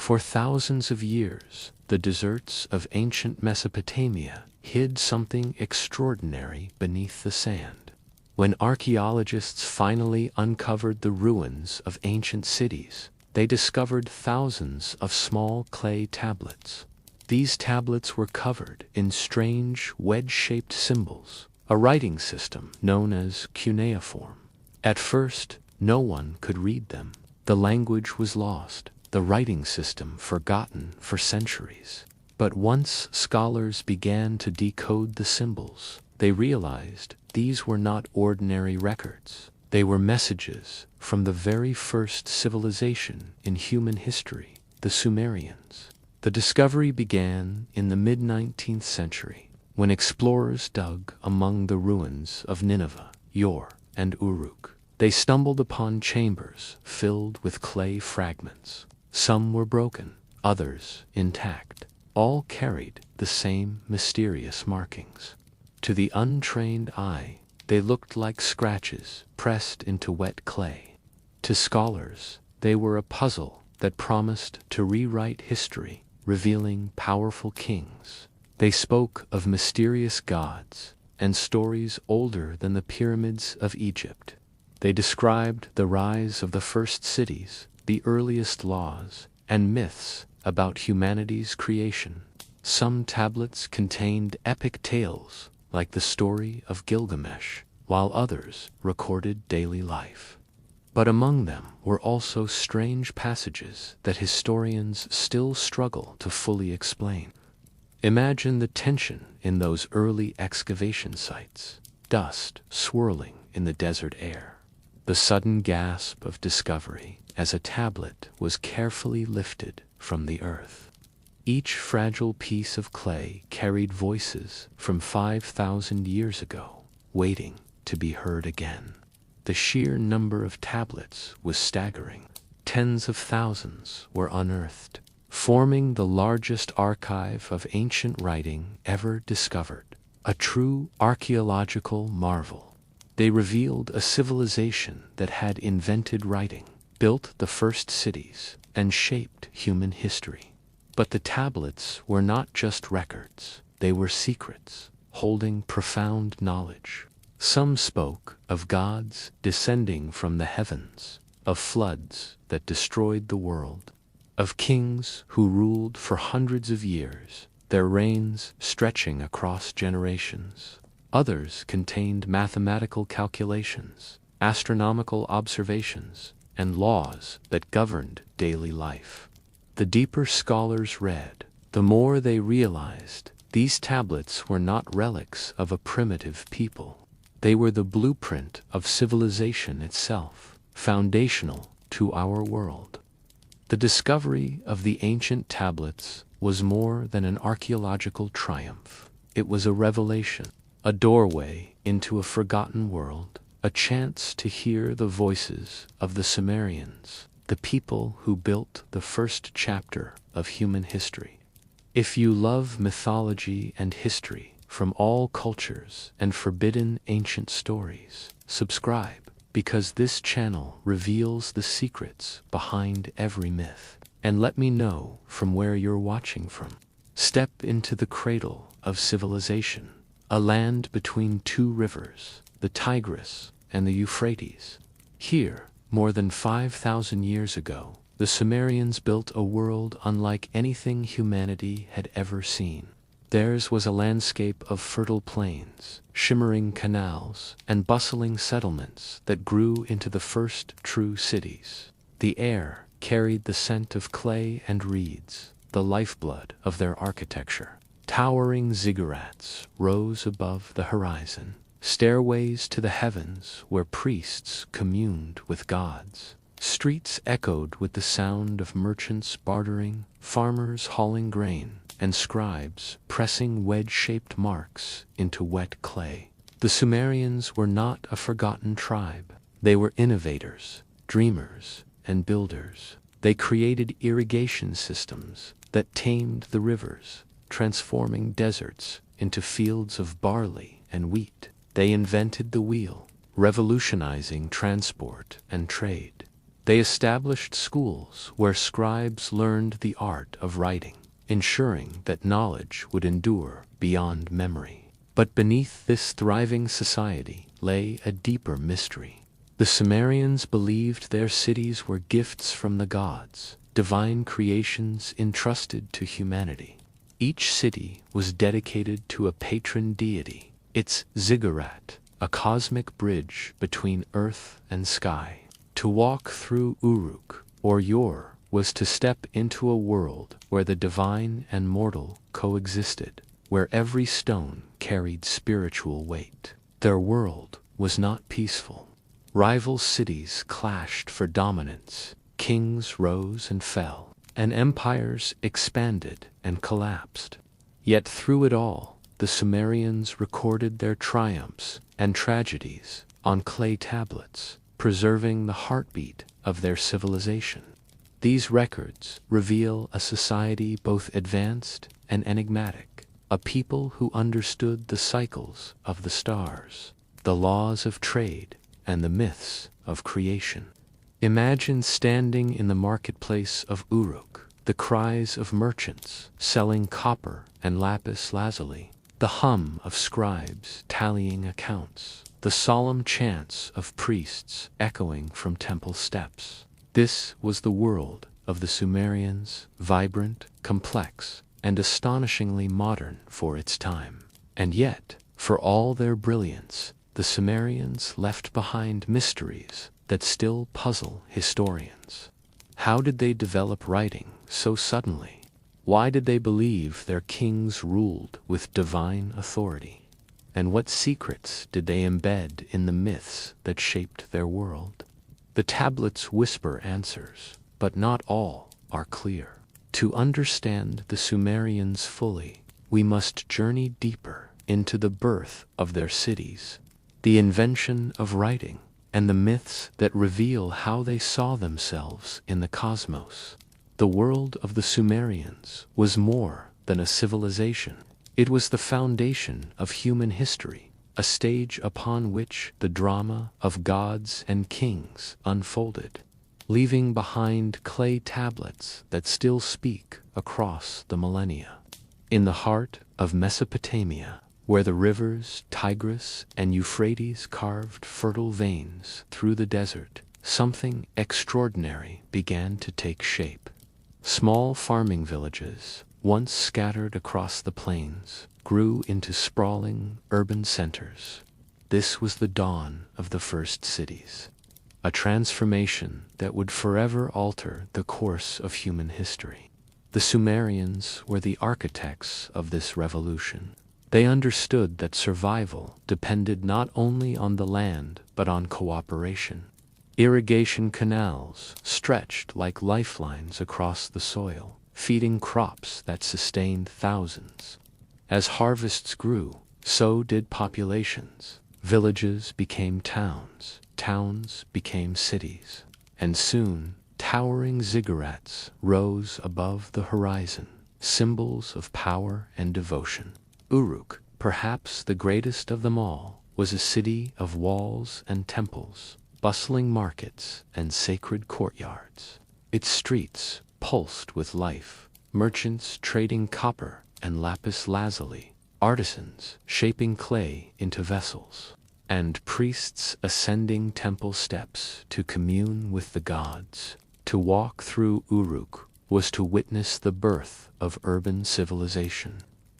For thousands of years, the deserts of ancient Mesopotamia hid something extraordinary beneath the sand. When archaeologists finally uncovered the ruins of ancient cities, they discovered thousands of small clay tablets. These tablets were covered in strange wedge-shaped symbols, a writing system known as cuneiform. At first, no one could read them. The language was lost, the writing system forgotten for centuries. But once scholars began to decode the symbols, they realized these were not ordinary records. They were messages from the very first civilization in human history, the Sumerians. The discovery began in the mid-19th century, when explorers dug among the ruins of Nineveh, Ur, and Uruk. They stumbled upon chambers filled with clay fragments. Some were broken, others intact. All carried the same mysterious markings. To the untrained eye, they looked like scratches pressed into wet clay. To scholars, they were a puzzle that promised to rewrite history, revealing powerful kings. They spoke of mysterious gods and stories older than the pyramids of Egypt. They described the rise of the first cities, the earliest laws, and myths about humanity's creation. Some tablets contained epic tales, like the story of Gilgamesh, while others recorded daily life. But among them were also strange passages that historians still struggle to fully explain. Imagine the tension in those early excavation sites, dust swirling in the desert air. The sudden gasp of discovery as a tablet was carefully lifted from the earth. Each fragile piece of clay carried voices from 5,000 years ago, waiting to be heard again. The sheer number of tablets was staggering. Tens of thousands were unearthed, forming the largest archive of ancient writing ever discovered, a true archaeological marvel. They revealed a civilization that had invented writing, built the first cities, and shaped human history. But the tablets were not just records, they were secrets, holding profound knowledge. Some spoke of gods descending from the heavens, of floods that destroyed the world, of kings who ruled for hundreds of years, their reigns stretching across generations. Others contained mathematical calculations, astronomical observations, and laws that governed daily life. The deeper scholars read, the more they realized these tablets were not relics of a primitive people. They were the blueprint of civilization itself, foundational to our world. The discovery of the ancient tablets was more than an archaeological triumph. It was a revelation, a doorway into a forgotten world, a chance to hear the voices of the Sumerians, the people who built the first chapter of human history. If you love mythology and history from all cultures and forbidden ancient stories, subscribe, because this channel reveals the secrets behind every myth. And let me know from where you're watching from. Step into the cradle of civilization, a land between two rivers, the Tigris and the Euphrates. Here, more than 5,000 years ago, the Sumerians built a world unlike anything humanity had ever seen. Theirs was a landscape of fertile plains, shimmering canals, and bustling settlements that grew into the first true cities. The air carried the scent of clay and reeds, the lifeblood of their architecture. Towering ziggurats rose above the horizon, stairways to the heavens where priests communed with gods. Streets echoed with the sound of merchants bartering, farmers hauling grain, and scribes pressing wedge-shaped marks into wet clay. The Sumerians were not a forgotten tribe. They were innovators, dreamers, and builders. They created irrigation systems that tamed the rivers, transforming deserts into fields of barley and wheat. They invented the wheel, revolutionizing transport and trade. They established schools where scribes learned the art of writing, ensuring that knowledge would endure beyond memory. But beneath this thriving society lay a deeper mystery. The Sumerians believed their cities were gifts from the gods, divine creations entrusted to humanity. Each city was dedicated to a patron deity, its ziggurat, a cosmic bridge between earth and sky. To walk through Uruk, or Ur, was to step into a world where the divine and mortal coexisted, where every stone carried spiritual weight. Their world was not peaceful. Rival cities clashed for dominance, kings rose and fell, and empires expanded and collapsed. Yet through it all, the Sumerians recorded their triumphs and tragedies on clay tablets, preserving the heartbeat of their civilization. These records reveal a society both advanced and enigmatic, a people who understood the cycles of the stars, the laws of trade, and the myths of creation. Imagine standing in the marketplace of Uruk, the cries of merchants selling copper and lapis lazuli, the hum of scribes tallying accounts, the solemn chants of priests echoing from temple steps. This was the world of the Sumerians, vibrant, complex, and astonishingly modern for its time. And yet, for all their brilliance, the Sumerians left behind mysteries that still puzzle historians. How did they develop writing so suddenly? Why did they believe their kings ruled with divine authority? And what secrets did they embed in the myths that shaped their world? The tablets whisper answers, but not all are clear. To understand the Sumerians fully, we must journey deeper into the birth of their cities, the invention of writing, and the myths that reveal how they saw themselves in the cosmos. The world of the Sumerians was more than a civilization. It was the foundation of human history, a stage upon which the drama of gods and kings unfolded, leaving behind clay tablets that still speak across the millennia. In the heart of Mesopotamia, where the rivers Tigris and Euphrates carved fertile veins through the desert, something extraordinary began to take shape. Small farming villages, once scattered across the plains, grew into sprawling urban centers. This was the dawn of the first cities, a transformation that would forever alter the course of human history. The Sumerians were the architects of this revolution. They understood that survival depended not only on the land but on cooperation. Irrigation canals stretched like lifelines across the soil, feeding crops that sustained thousands. As harvests grew, so did populations. Villages became towns, towns became cities, and soon towering ziggurats rose above the horizon, symbols of power and devotion. Uruk, perhaps the greatest of them all, was a city of walls and temples, bustling markets and sacred courtyards. Its streets pulsed with life, merchants trading copper and lapis lazuli, artisans shaping clay into vessels, and priests ascending temple steps to commune with the gods. To walk through Uruk was to witness the birth of urban civilization,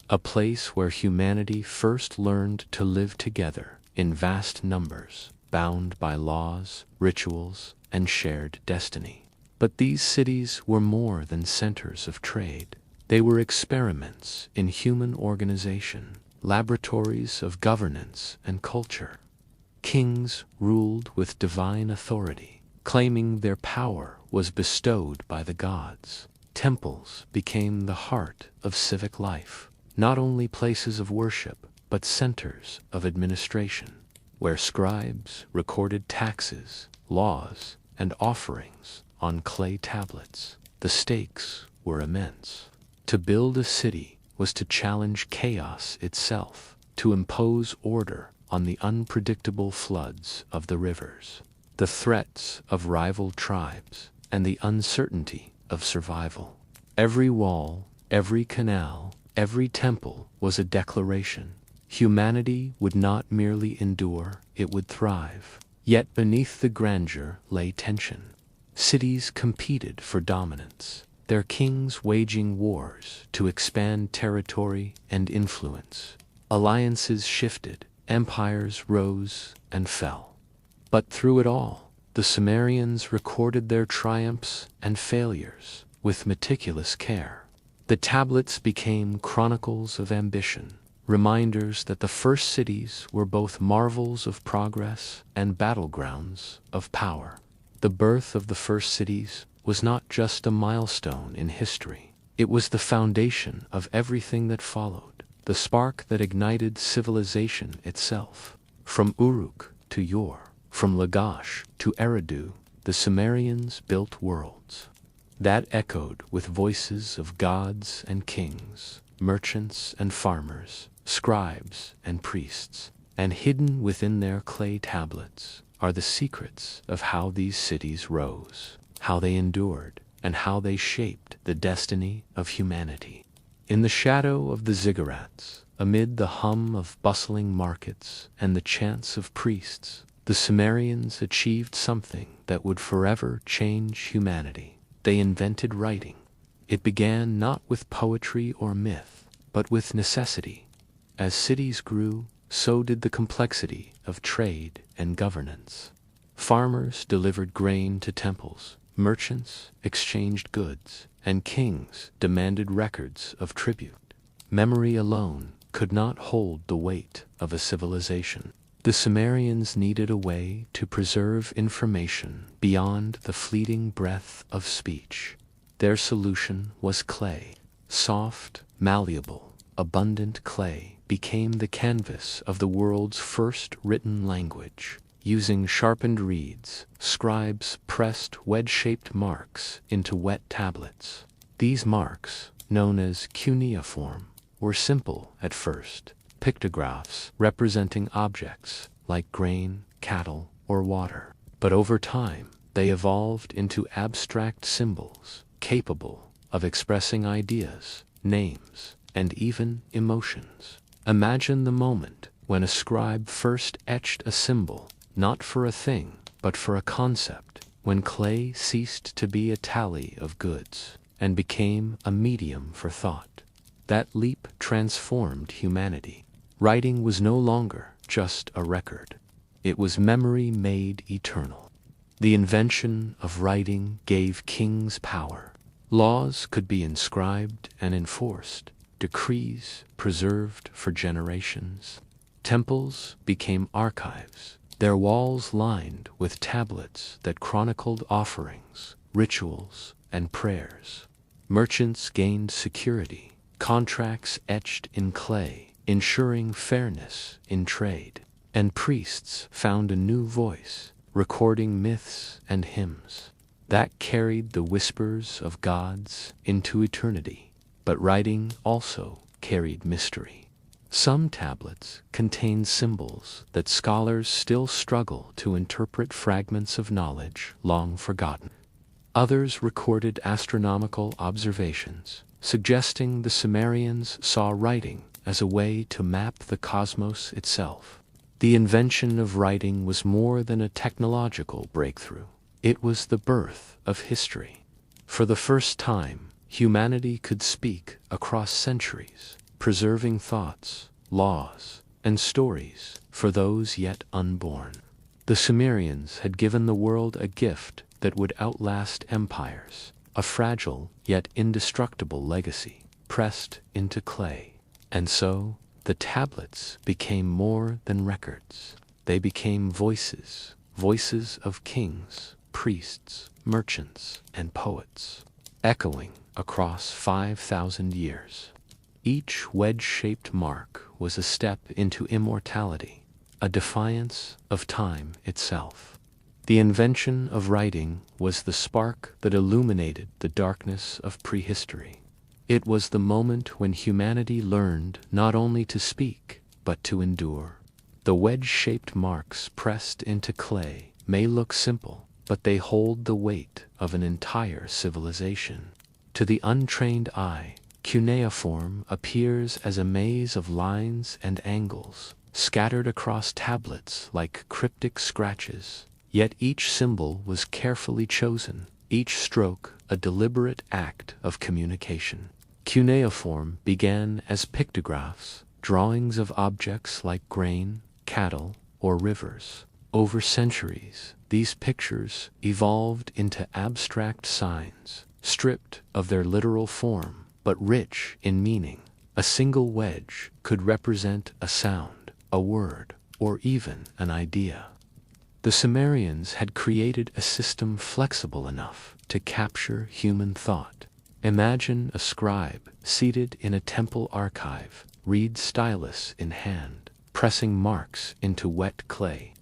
a place where humanity first learned to live together in vast numbers, bound by laws, rituals, and shared destiny. But these cities were more than centers of trade. They were experiments in human organization, laboratories of governance and culture. Kings ruled with divine authority, claiming their power was bestowed by the gods. Temples became the heart of civic life, not only places of worship, but centers of administration, where scribes recorded taxes, laws, and offerings on clay tablets. The stakes were immense. To build a city was to challenge chaos itself, to impose order on the unpredictable floods of the rivers. the threats of rival tribes, and the uncertainty of survival. Every wall, every canal, every temple was a declaration. Humanity would not merely endure, it would thrive. Yet beneath the grandeur lay tension. Cities competed for dominance, their kings waging wars to expand territory and influence. Alliances shifted, empires rose and fell. But through it all, the Sumerians recorded their triumphs and failures with meticulous care. The tablets became chronicles of ambition, reminders that the first cities were both marvels of progress and battlegrounds of power. The birth of the first cities was not just a milestone in history. It was the foundation of everything that followed, the spark that ignited civilization itself. From Uruk to Ur, from Lagash to Eridu, the Sumerians built worlds that echoed with voices of gods and kings, merchants and farmers, scribes and priests, and hidden within their clay tablets are the secrets of how these cities rose, how they endured, and how they shaped the destiny of humanity. In the shadow of the ziggurats, amid the hum of bustling markets and the chants of priests, the Sumerians achieved something that would forever change humanity. They invented writing. It began not with poetry or myth, but with necessity. As cities grew, so did the complexity of trade and governance. Farmers delivered grain to temples, merchants exchanged goods, and kings demanded records of tribute. Memory alone could not hold the weight of a civilization. The Sumerians needed a way to preserve information beyond the fleeting breath of speech. Their solution was clay. Soft, malleable, abundant clay became the canvas of the world's first written language. Using sharpened reeds, scribes pressed wedge-shaped marks into wet tablets. These marks, known as cuneiform, were simple at first, pictographs representing objects like grain, cattle, or water. But over time, they evolved into abstract symbols capable of expressing ideas, names, and even emotions. Imagine the moment when a scribe first etched a symbol, not for a thing, but for a concept, when clay ceased to be a tally of goods and became a medium for thought. That leap transformed humanity. Writing was no longer just a record. It was memory made eternal. The invention of writing gave kings power. Laws could be inscribed and enforced, decrees preserved for generations. Temples became archives, their walls lined with tablets that chronicled offerings, rituals, and prayers. Merchants gained security, contracts etched in clay, ensuring fairness in trade. And priests found a new voice, recording myths and hymns that carried the whispers of gods into eternity. But writing also carried mystery. Some tablets contained symbols that scholars still struggle to interpret, fragments of knowledge long forgotten. Others recorded astronomical observations, suggesting the Sumerians saw writing as a way to map the cosmos itself. The invention of writing was more than a technological breakthrough. It was the birth of history. For the first time, humanity could speak across centuries, preserving thoughts, laws, and stories for those yet unborn. The Sumerians had given the world a gift that would outlast empires, a fragile yet indestructible legacy, pressed into clay. And so, the tablets became more than records. They became voices, voices of kings, priests, merchants, and poets, echoing across 5,000 years. Each wedge-shaped mark was a step into immortality, a defiance of time itself. The invention of writing was the spark that illuminated the darkness of prehistory. It was the moment when humanity learned not only to speak, but to endure. The wedge-shaped marks pressed into clay may look simple, but they hold the weight of an entire civilization. To the untrained eye, cuneiform appears as a maze of lines and angles, scattered across tablets like cryptic scratches. Yet each symbol was carefully chosen, each stroke a deliberate act of communication. Cuneiform began as pictographs, drawings of objects like grain, cattle, or rivers. Over centuries, these pictures evolved into abstract signs, stripped of their literal form, but rich in meaning. A single wedge could represent a sound, a word, or even an idea. The Sumerians had created a system flexible enough to capture human thought. Imagine a scribe seated in a temple archive, reed stylus in hand, pressing marks into wet clay.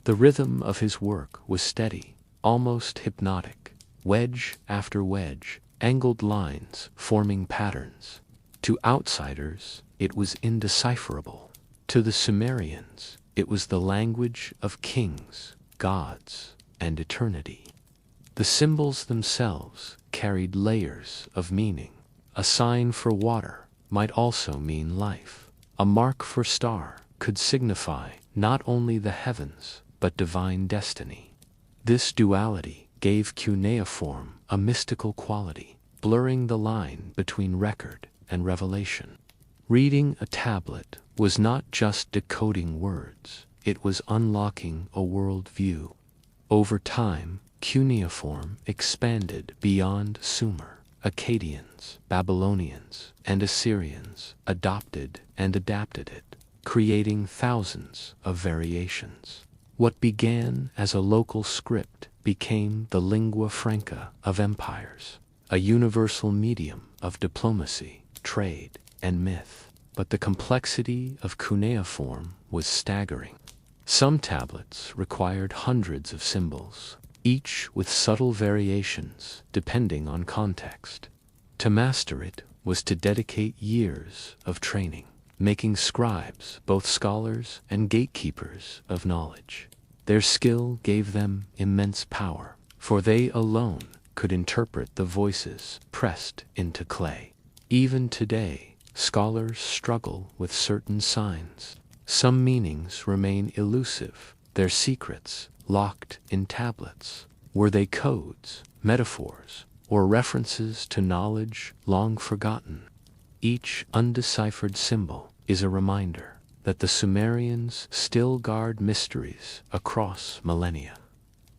The rhythm of his work was steady, almost hypnotic, wedge after wedge, angled lines forming patterns. To outsiders, it was indecipherable. To the Sumerians, it was the language of kings, gods, and eternity. The symbols themselves carried layers of meaning. A sign for water might also mean life. A mark for star could signify not only the heavens, but divine destiny. This duality gave cuneiform a mystical quality, blurring the line between record and revelation. Reading a tablet was not just decoding words, it was unlocking a world view. Over time, cuneiform expanded beyond Sumer. Akkadians, Babylonians, and Assyrians adopted and adapted it, creating thousands of variations. What began as a local script became the lingua franca of empires, a universal medium of diplomacy, trade, and myth. But the complexity of cuneiform was staggering. Some tablets required hundreds of symbols, each with subtle variations depending on context. To master it was to dedicate years of training, making scribes both scholars and gatekeepers of knowledge. Their skill gave them immense power, for they alone could interpret the voices pressed into clay. Even today, scholars struggle with certain signs. Some meanings remain elusive, their secrets locked in tablets. Were they codes, metaphors, or references to knowledge long forgotten? Each undeciphered symbol is a reminder that the Sumerians still guard mysteries across millennia.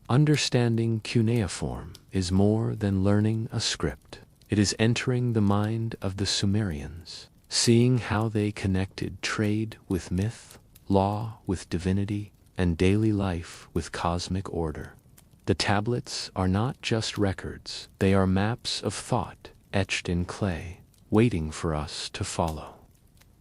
Understanding cuneiform is more than learning a script. It is entering the mind of the Sumerians, seeing how they connected trade with myth, law with divinity, and daily life with cosmic order. The tablets are not just records, they are maps of thought etched in clay, waiting for us to follow.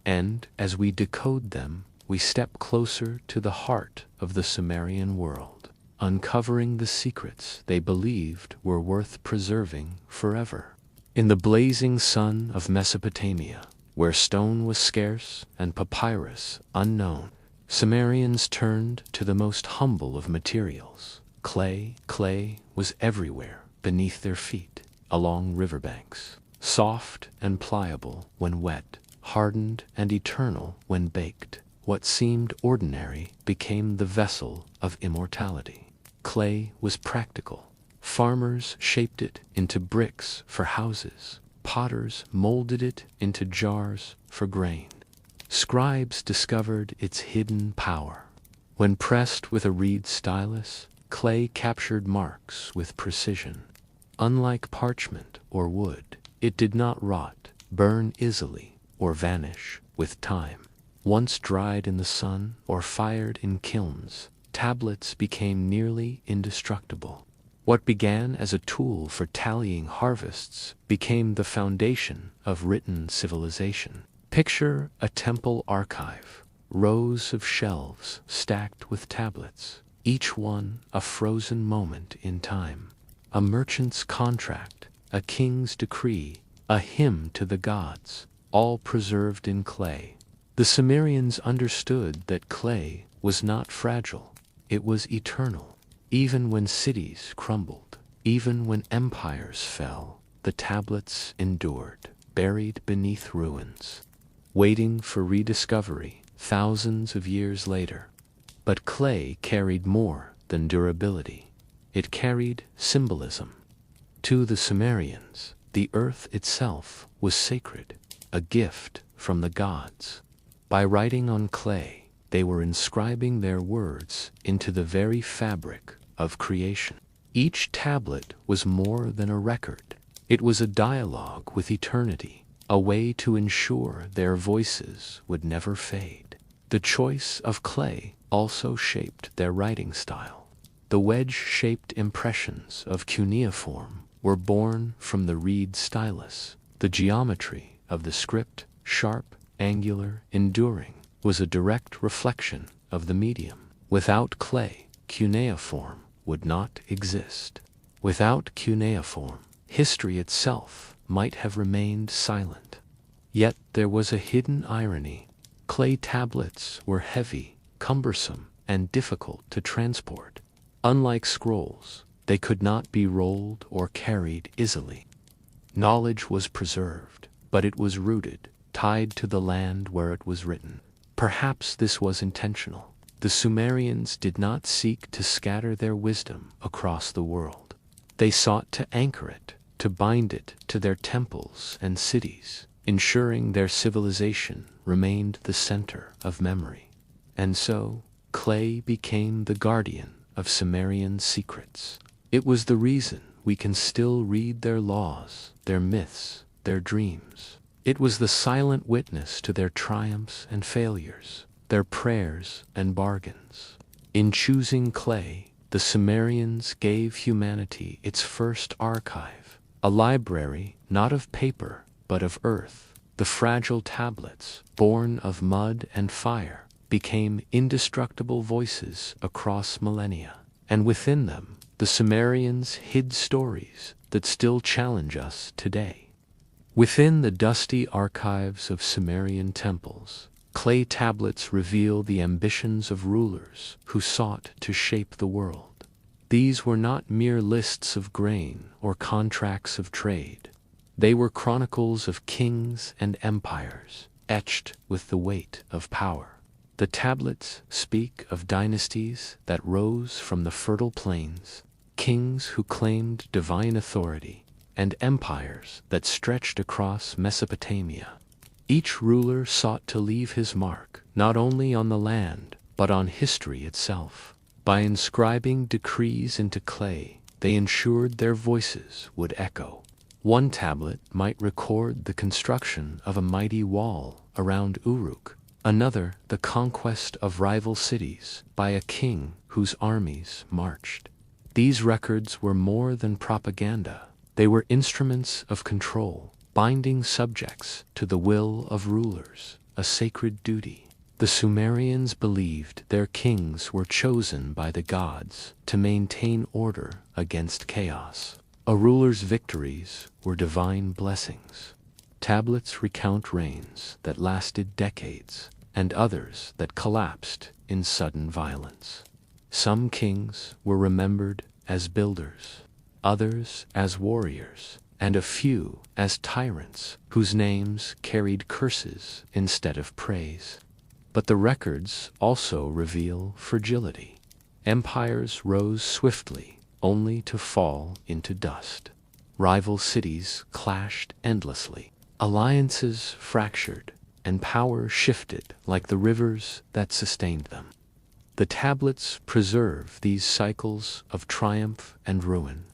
And as we decode them, we step closer to the heart of the Sumerian world, uncovering the secrets they believed were worth preserving forever. In the blazing sun of Mesopotamia, where stone was scarce and papyrus unknown, Sumerians turned to the most humble of materials. Clay. Clay was everywhere beneath their feet, along riverbanks, soft and pliable when wet, hardened and eternal when baked. What seemed ordinary became the vessel of immortality. Clay was practical. Farmers shaped it into bricks for houses. Potters molded it into jars for grain. Scribes discovered its hidden power. When pressed with a reed stylus, clay captured marks with precision. Unlike parchment or wood, it did not rot, burn easily, or vanish with time. Once dried in the sun or fired in kilns, tablets became nearly indestructible. What began as a tool for tallying harvests became the foundation of written civilization. Picture a temple archive, rows of shelves stacked with tablets, each one a frozen moment in time. A merchant's contract, a king's decree, a hymn to the gods, all preserved in clay. The Sumerians understood that clay was not fragile, it was eternal. Even when cities crumbled, even when empires fell, the tablets endured, buried beneath ruins, waiting for rediscovery thousands of years later. But clay carried more than durability. It carried symbolism. To the Sumerians, the earth itself was sacred, a gift from the gods. By writing on clay, they were inscribing their words into the very fabric of creation. Each tablet was more than a record. It was a dialogue with eternity, a way to ensure their voices would never fade. The choice of clay also shaped their writing style. The wedge-shaped impressions of cuneiform were born from the reed stylus. The geometry of the script, sharp, angular, enduring, was a direct reflection of the medium. Without clay, cuneiform would not exist. Without cuneiform, history itself might have remained silent. Yet there was a hidden irony. Clay tablets were heavy, cumbersome, and difficult to transport. Unlike scrolls, they could not be rolled or carried easily. Knowledge was preserved, but it was rooted, tied to the land where it was written. Perhaps this was intentional. The Sumerians did not seek to scatter their wisdom across the world. They sought to anchor it, to bind it to their temples and cities, ensuring their civilization remained the center of memory. And so, clay became the guardian of Sumerian secrets. It was the reason we can still read their laws, their myths, their dreams. It was the silent witness to their triumphs and failures, their prayers and bargains. In choosing clay, the Sumerians gave humanity its first archive, a library not of paper but of earth. The fragile tablets, born of mud and fire, became indestructible voices across millennia. And within them, the Sumerians hid stories that still challenge us today. Within the dusty archives of Sumerian temples, clay tablets reveal the ambitions of rulers who sought to shape the world. These were not mere lists of grain or contracts of trade. They were chronicles of kings and empires, etched with the weight of power. The tablets speak of dynasties that rose from the fertile plains, kings who claimed divine authority, and empires that stretched across Mesopotamia. Each ruler sought to leave his mark, not only on the land, but on history itself. By inscribing decrees into clay, they ensured their voices would echo. One tablet might record the construction of a mighty wall around Uruk, another the conquest of rival cities by a king whose armies marched. These records were more than propaganda. They were instruments of control, binding subjects to the will of rulers, a sacred duty. The Sumerians believed their kings were chosen by the gods to maintain order against chaos. A ruler's victories were divine blessings. Tablets recount reigns that lasted decades, and others that collapsed in sudden violence. Some kings were remembered as builders, others as warriors, and a few as tyrants whose names carried curses instead of praise. But the records also reveal fragility. Empires rose swiftly, only to fall into dust. Rival cities clashed endlessly. Alliances fractured, and power shifted like the rivers that sustained them. The tablets preserve these cycles of triumph and ruin,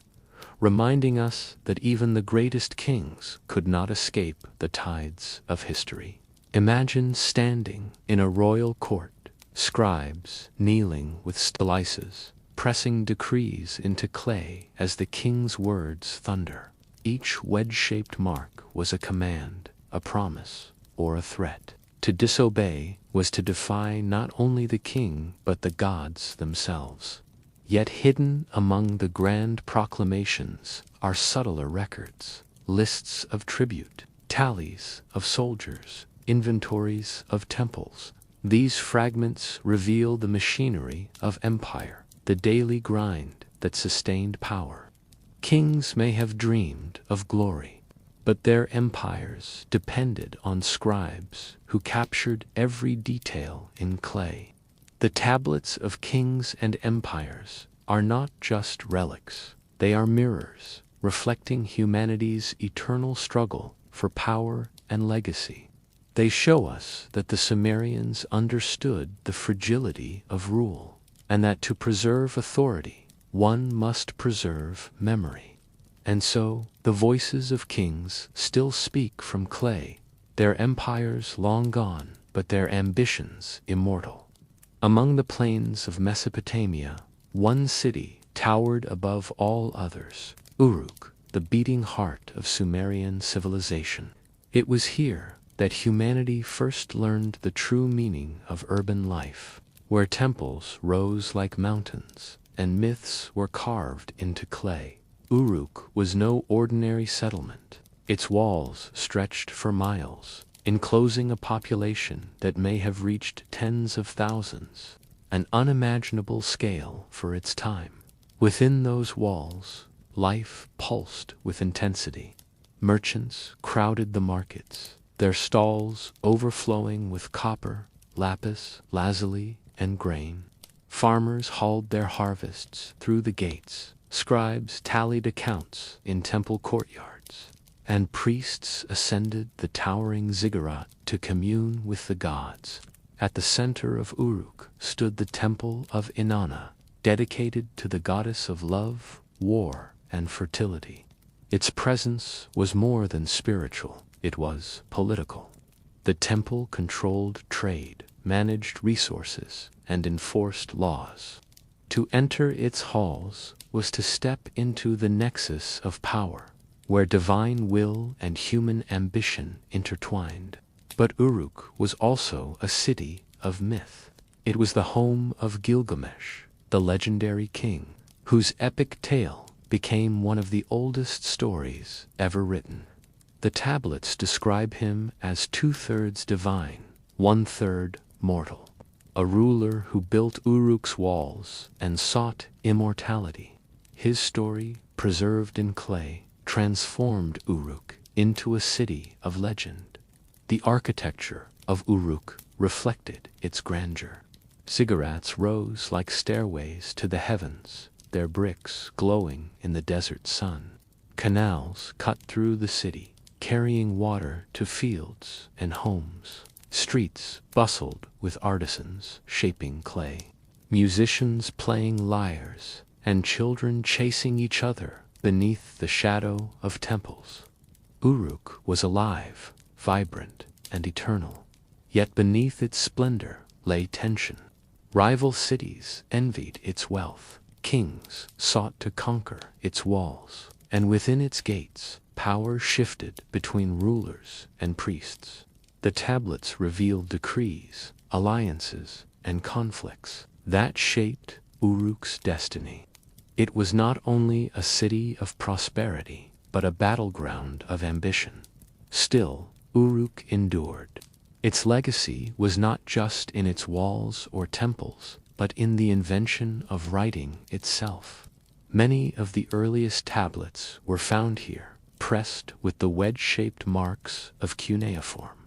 reminding us that even the greatest kings could not escape the tides of history. Imagine standing in a royal court, scribes kneeling with stelaces, pressing decrees into clay as the king's words thunder. Each wedge-shaped mark was a command, a promise, or a threat. To disobey was to defy not only the king but the gods themselves. Yet hidden among the grand proclamations are subtler records, lists of tribute, tallies of soldiers, inventories of temples. These fragments reveal the machinery of empire, the daily grind that sustained power. Kings may have dreamed of glory, but their empires depended on scribes who captured every detail in clay. The tablets of kings and empires are not just relics, they are mirrors, reflecting humanity's eternal struggle for power and legacy. They show us that the Sumerians understood the fragility of rule, and that to preserve authority, one must preserve memory. And so, the voices of kings still speak from clay, their empires long gone, but their ambitions immortal. Among the plains of Mesopotamia, one city towered above all others, Uruk, the beating heart of Sumerian civilization. It was here that humanity first learned the true meaning of urban life, where temples rose like mountains, and myths were carved into clay. Uruk was no ordinary settlement. Its walls stretched for miles, enclosing a population that may have reached tens of thousands, an unimaginable scale for its time. Within those walls, life pulsed with intensity. Merchants crowded the markets, their stalls overflowing with copper, lapis lazuli, and grain. Farmers hauled their harvests through the gates, scribes tallied accounts in temple courtyards, and priests ascended the towering ziggurat to commune with the gods. At the center of Uruk stood the temple of Inanna, dedicated to the goddess of love, war, and fertility. Its presence was more than spiritual, it was political. The temple controlled trade, managed resources, and enforced laws. To enter its halls was to step into the nexus of power, where divine will and human ambition intertwined. But Uruk was also a city of myth. It was the home of Gilgamesh, the legendary king, whose epic tale became one of the oldest stories ever written. The tablets describe him as 2/3 divine, 1/3 mortal, a ruler who built Uruk's walls and sought immortality. His story, preserved in clay, transformed Uruk into a city of legend. The architecture of Uruk reflected its grandeur. Ziggurats rose like stairways to the heavens, their bricks glowing in the desert sun. Canals cut through the city, carrying water to fields and homes. Streets bustled with artisans shaping clay, musicians playing lyres, and children chasing each other beneath the shadow of temples. Uruk was alive, vibrant, and eternal. Yet beneath its splendor lay tension. Rival cities envied its wealth. Kings sought to conquer its walls, and within its gates, power shifted between rulers and priests. The tablets revealed decrees, alliances, and conflicts that shaped Uruk's destiny. It was not only a city of prosperity, but a battleground of ambition. Still, Uruk endured. Its legacy was not just in its walls or temples, but in the invention of writing itself. Many of the earliest tablets were found here, pressed with the wedge-shaped marks of cuneiform.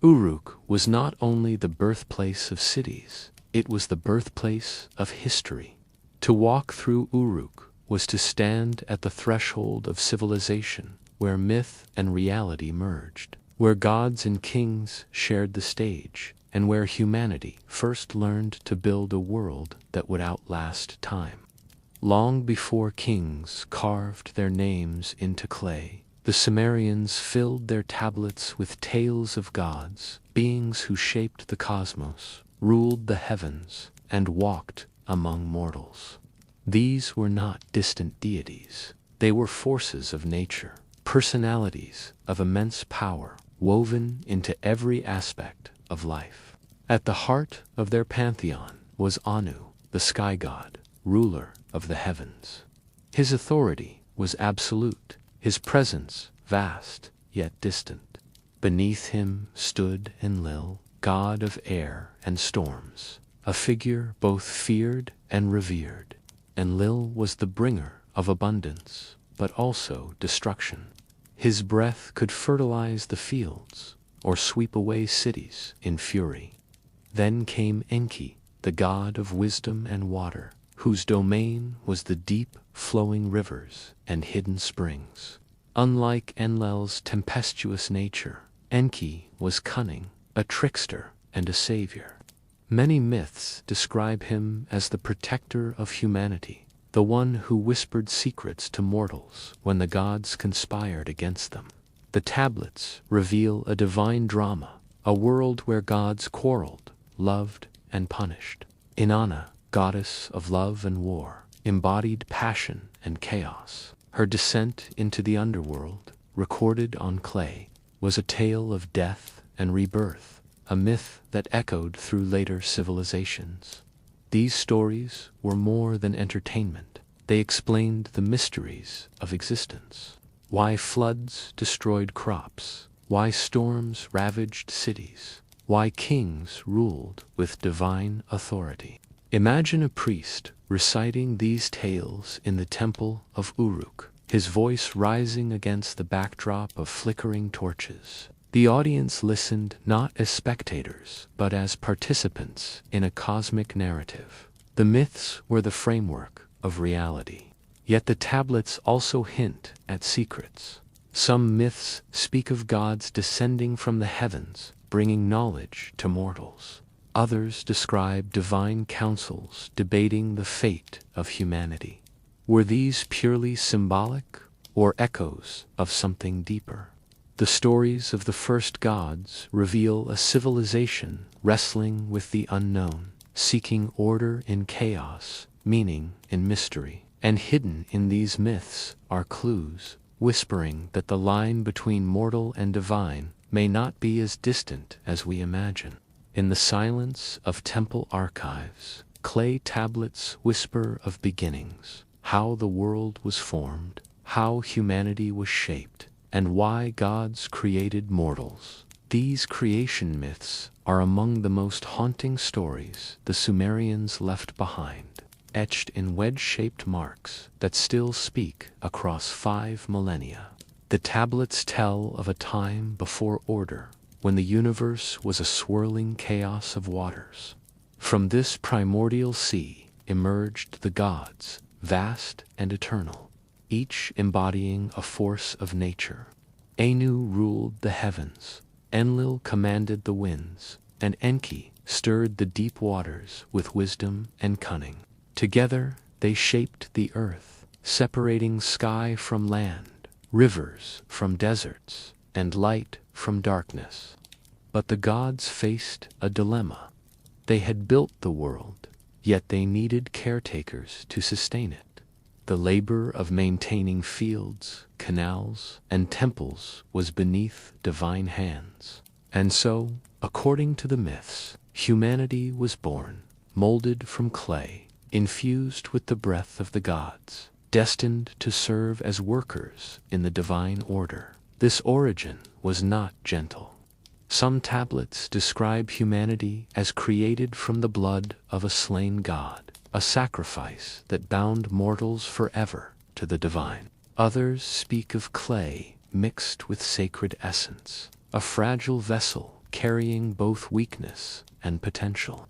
Uruk was not only the birthplace of cities, it was the birthplace of history. To walk through Uruk was to stand at the threshold of civilization, where myth and reality merged, where gods and kings shared the stage, and where humanity first learned to build a world that would outlast time. Long before kings carved their names into clay, the Sumerians filled their tablets with tales of gods, beings who shaped the cosmos, ruled the heavens, and walked among mortals. These were not distant deities. They were forces of nature, personalities of immense power, woven into every aspect of life. At the heart of their pantheon was Anu, the sky god, ruler of the heavens. His authority was absolute, his presence vast yet distant. Beneath him stood Enlil, god of air and storms, a figure both feared and revered. Enlil was the bringer of abundance, but also destruction. His breath could fertilize the fields or sweep away cities in fury. Then came Enki, the god of wisdom and water, whose domain was the deep, flowing rivers and hidden springs. Unlike Enlil's tempestuous nature, Enki was cunning, a trickster, and a savior. Many myths describe him as the protector of humanity, the one who whispered secrets to mortals when the gods conspired against them. The tablets reveal a divine drama, a world where gods quarreled, loved, and punished. Inanna, goddess of love and war, embodied passion and chaos. Her descent into the underworld, recorded on clay, was a tale of death and rebirth, a myth that echoed through later civilizations. These stories were more than entertainment. They explained the mysteries of existence. Why floods destroyed crops, why storms ravaged cities, why kings ruled with divine authority. Imagine a priest reciting these tales in the temple of Uruk, his voice rising against the backdrop of flickering torches. The audience listened not as spectators, but as participants in a cosmic narrative. The myths were the framework of reality. Yet the tablets also hint at secrets. Some myths speak of gods descending from the heavens, bringing knowledge to mortals. Others describe divine councils debating the fate of humanity. Were these purely symbolic or echoes of something deeper? The stories of the first gods reveal a civilization wrestling with the unknown, seeking order in chaos, meaning in mystery. And hidden in these myths are clues, whispering that the line between mortal and divine may not be as distant as we imagine. In the silence of temple archives, clay tablets whisper of beginnings, how the world was formed, how humanity was shaped, and why gods created mortals. These creation myths are among the most haunting stories the Sumerians left behind, etched in wedge-shaped marks that still speak across 5 millennia. The tablets tell of a time before order, when the universe was a swirling chaos of waters. From this primordial sea emerged the gods, vast and eternal, each embodying a force of nature. Anu ruled the heavens, Enlil commanded the winds, and Enki stirred the deep waters with wisdom and cunning. Together they shaped the earth, separating sky from land, rivers from deserts, and light from darkness. But the gods faced a dilemma. They had built the world, yet they needed caretakers to sustain it. The labor of maintaining fields, canals, and temples was beneath divine hands. And so, according to the myths, humanity was born, molded from clay, infused with the breath of the gods, destined to serve as workers in the divine order. This origin was not gentle. Some tablets describe humanity as created from the blood of a slain god, a sacrifice that bound mortals forever to the divine. Others speak of clay mixed with sacred essence, a fragile vessel carrying both weakness and potential.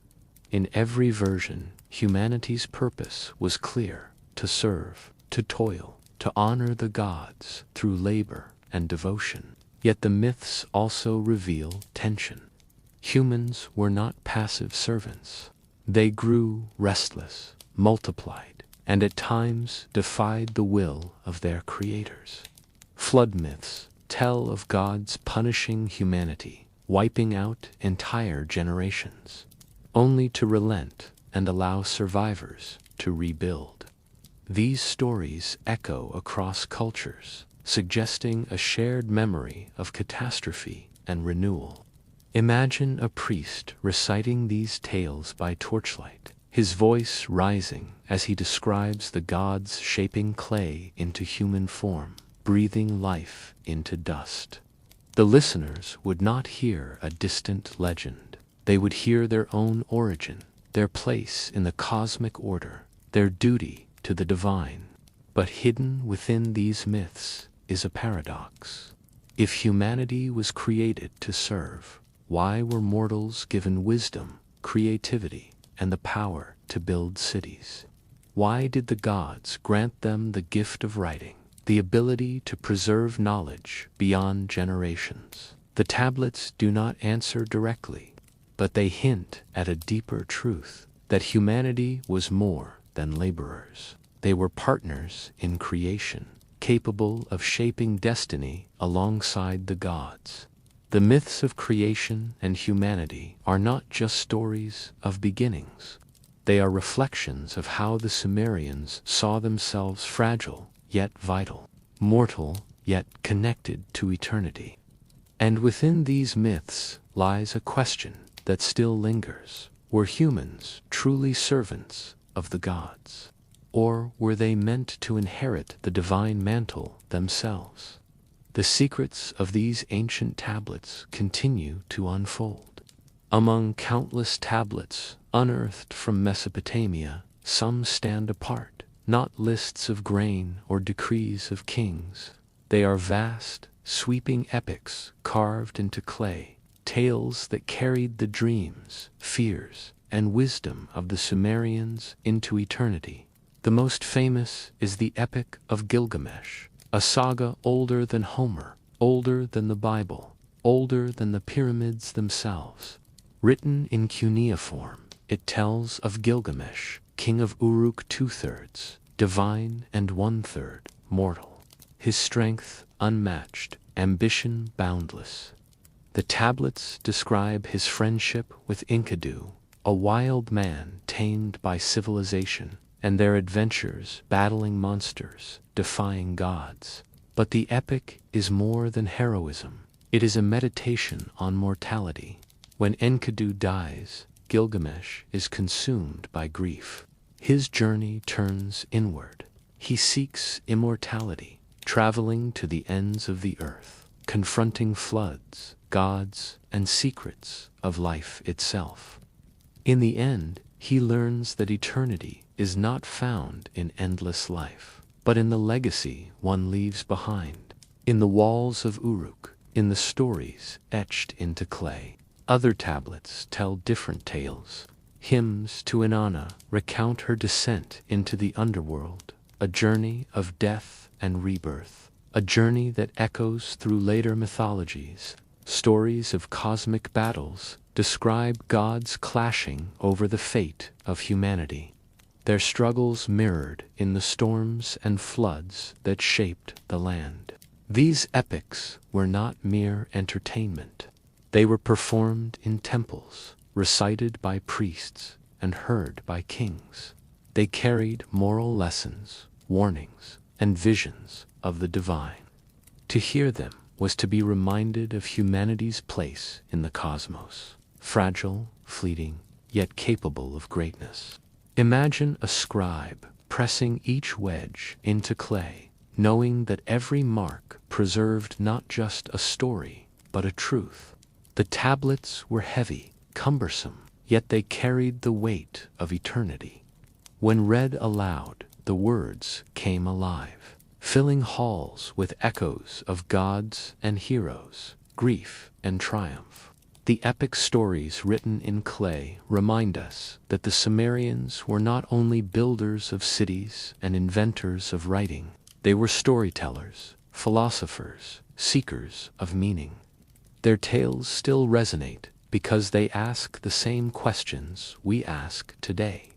In every version, humanity's purpose was clear: to serve, to toil, to honor the gods through labor and devotion. Yet the myths also reveal tension. Humans were not passive servants. They grew restless, multiplied, and at times defied the will of their creators. Flood myths tell of gods punishing humanity, wiping out entire generations, only to relent and allow survivors to rebuild. These stories echo across cultures, suggesting a shared memory of catastrophe and renewal. Imagine a priest reciting these tales by torchlight, his voice rising as he describes the gods shaping clay into human form, breathing life into dust. The listeners would not hear a distant legend. They would hear their own origin, their place in the cosmic order, their duty to the divine. But hidden within these myths is a paradox. If humanity was created to serve, why were mortals given wisdom, creativity, and the power to build cities? Why did the gods grant them the gift of writing, the ability to preserve knowledge beyond generations? The tablets do not answer directly, but they hint at a deeper truth, that humanity was more than laborers. They were partners in creation, capable of shaping destiny alongside the gods. The myths of creation and humanity are not just stories of beginnings. They are reflections of how the Sumerians saw themselves fragile yet vital, mortal yet connected to eternity. And within these myths lies a question that still lingers. Were humans truly servants of the gods? Or were they meant to inherit the divine mantle themselves? The secrets of these ancient tablets continue to unfold. Among countless tablets unearthed from Mesopotamia, some stand apart, not lists of grain or decrees of kings. They are vast, sweeping epics carved into clay, tales that carried the dreams, fears, and wisdom of the Sumerians into eternity. The most famous is the Epic of Gilgamesh, a saga older than Homer, older than the Bible, older than the pyramids themselves. Written in cuneiform, it tells of Gilgamesh, king of Uruk 2/3, divine and 1/3 mortal. His strength unmatched, ambition boundless. The tablets describe his friendship with Enkidu, a wild man tamed by civilization, and their adventures battling monsters, defying gods. But the epic is more than heroism. It is a meditation on mortality. When Enkidu dies, Gilgamesh is consumed by grief. His journey turns inward. He seeks immortality, traveling to the ends of the earth, confronting floods, gods, and secrets of life itself. In the end, he learns that eternity is not found in endless life, but in the legacy one leaves behind, in the walls of Uruk, in the stories etched into clay. Other tablets tell different tales. Hymns to Inanna recount her descent into the underworld, a journey of death and rebirth, a journey that echoes through later mythologies. Stories of cosmic battles describe gods clashing over the fate of humanity, their struggles mirrored in the storms and floods that shaped the land. These epics were not mere entertainment. They were performed in temples, recited by priests, and heard by kings. They carried moral lessons, warnings, and visions of the divine. To hear them was to be reminded of humanity's place in the cosmos, fragile, fleeting, yet capable of greatness. Imagine a scribe pressing each wedge into clay, knowing that every mark preserved not just a story, but a truth. The tablets were heavy, cumbersome, yet they carried the weight of eternity. When read aloud, the words came alive, filling halls with echoes of gods and heroes, grief and triumph. The epic stories written in clay remind us that the Sumerians were not only builders of cities and inventors of writing, they were storytellers, philosophers, seekers of meaning. Their tales still resonate because they ask the same questions we ask today.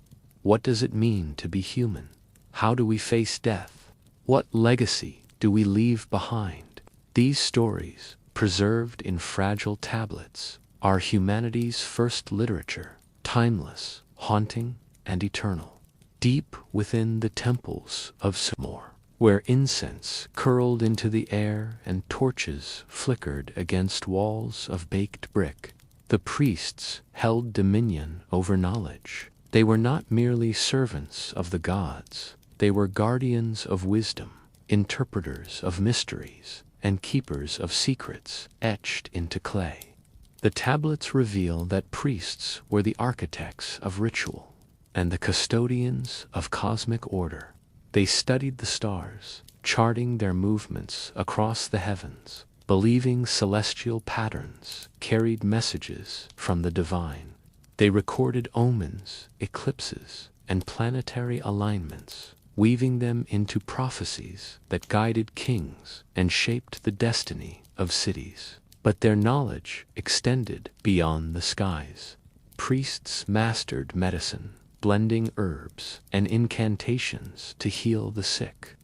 What does it mean to be human? How do we face death? What legacy do we leave behind? These stories, preserved in fragile tablets, are humanity's first literature, timeless, haunting, and eternal. Deep within the temples of Sumeri, where incense curled into the air and torches flickered against walls of baked brick, the priests held dominion over knowledge. They were not merely servants of the gods, they were guardians of wisdom, interpreters of mysteries, and keepers of secrets etched into clay. The tablets reveal that priests were the architects of ritual and the custodians of cosmic order. They studied the stars, charting their movements across the heavens, believing celestial patterns carried messages from the divine. They recorded omens, eclipses, and planetary alignments, weaving them into prophecies that guided kings and shaped the destiny of cities. But their knowledge extended beyond the skies. Priests mastered medicine, blending herbs and incantations to heal the sick.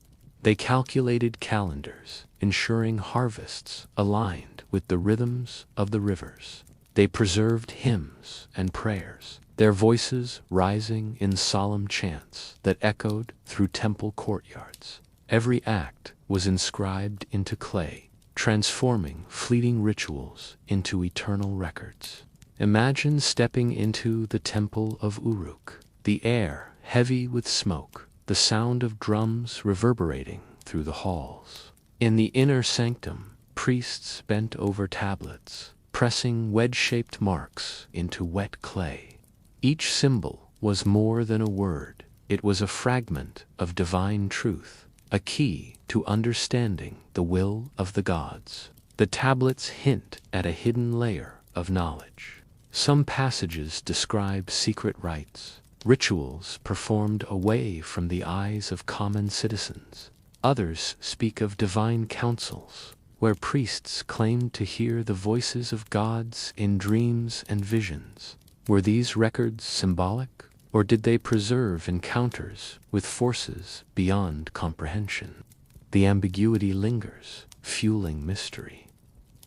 They calculated calendars, ensuring harvests aligned with the rhythms of the rivers. They preserved hymns and prayers, their voices rising in solemn chants that echoed through temple courtyards. Every act was inscribed into clay, transforming fleeting rituals into eternal records. Imagine stepping into the temple of Uruk, the air heavy with smoke, the sound of drums reverberating through the halls. In the inner sanctum, priests bent over tablets, pressing wedge-shaped marks into wet clay. Each symbol was more than a word. It was a fragment of divine truth, a key to understanding the will of the gods. The tablets hint at a hidden layer of knowledge. Some passages describe secret rites, rituals performed away from the eyes of common citizens. Others speak of divine councils, where priests claimed to hear the voices of gods in dreams and visions. Were these records symbolic, or did they preserve encounters with forces beyond comprehension? The ambiguity lingers, fueling mystery.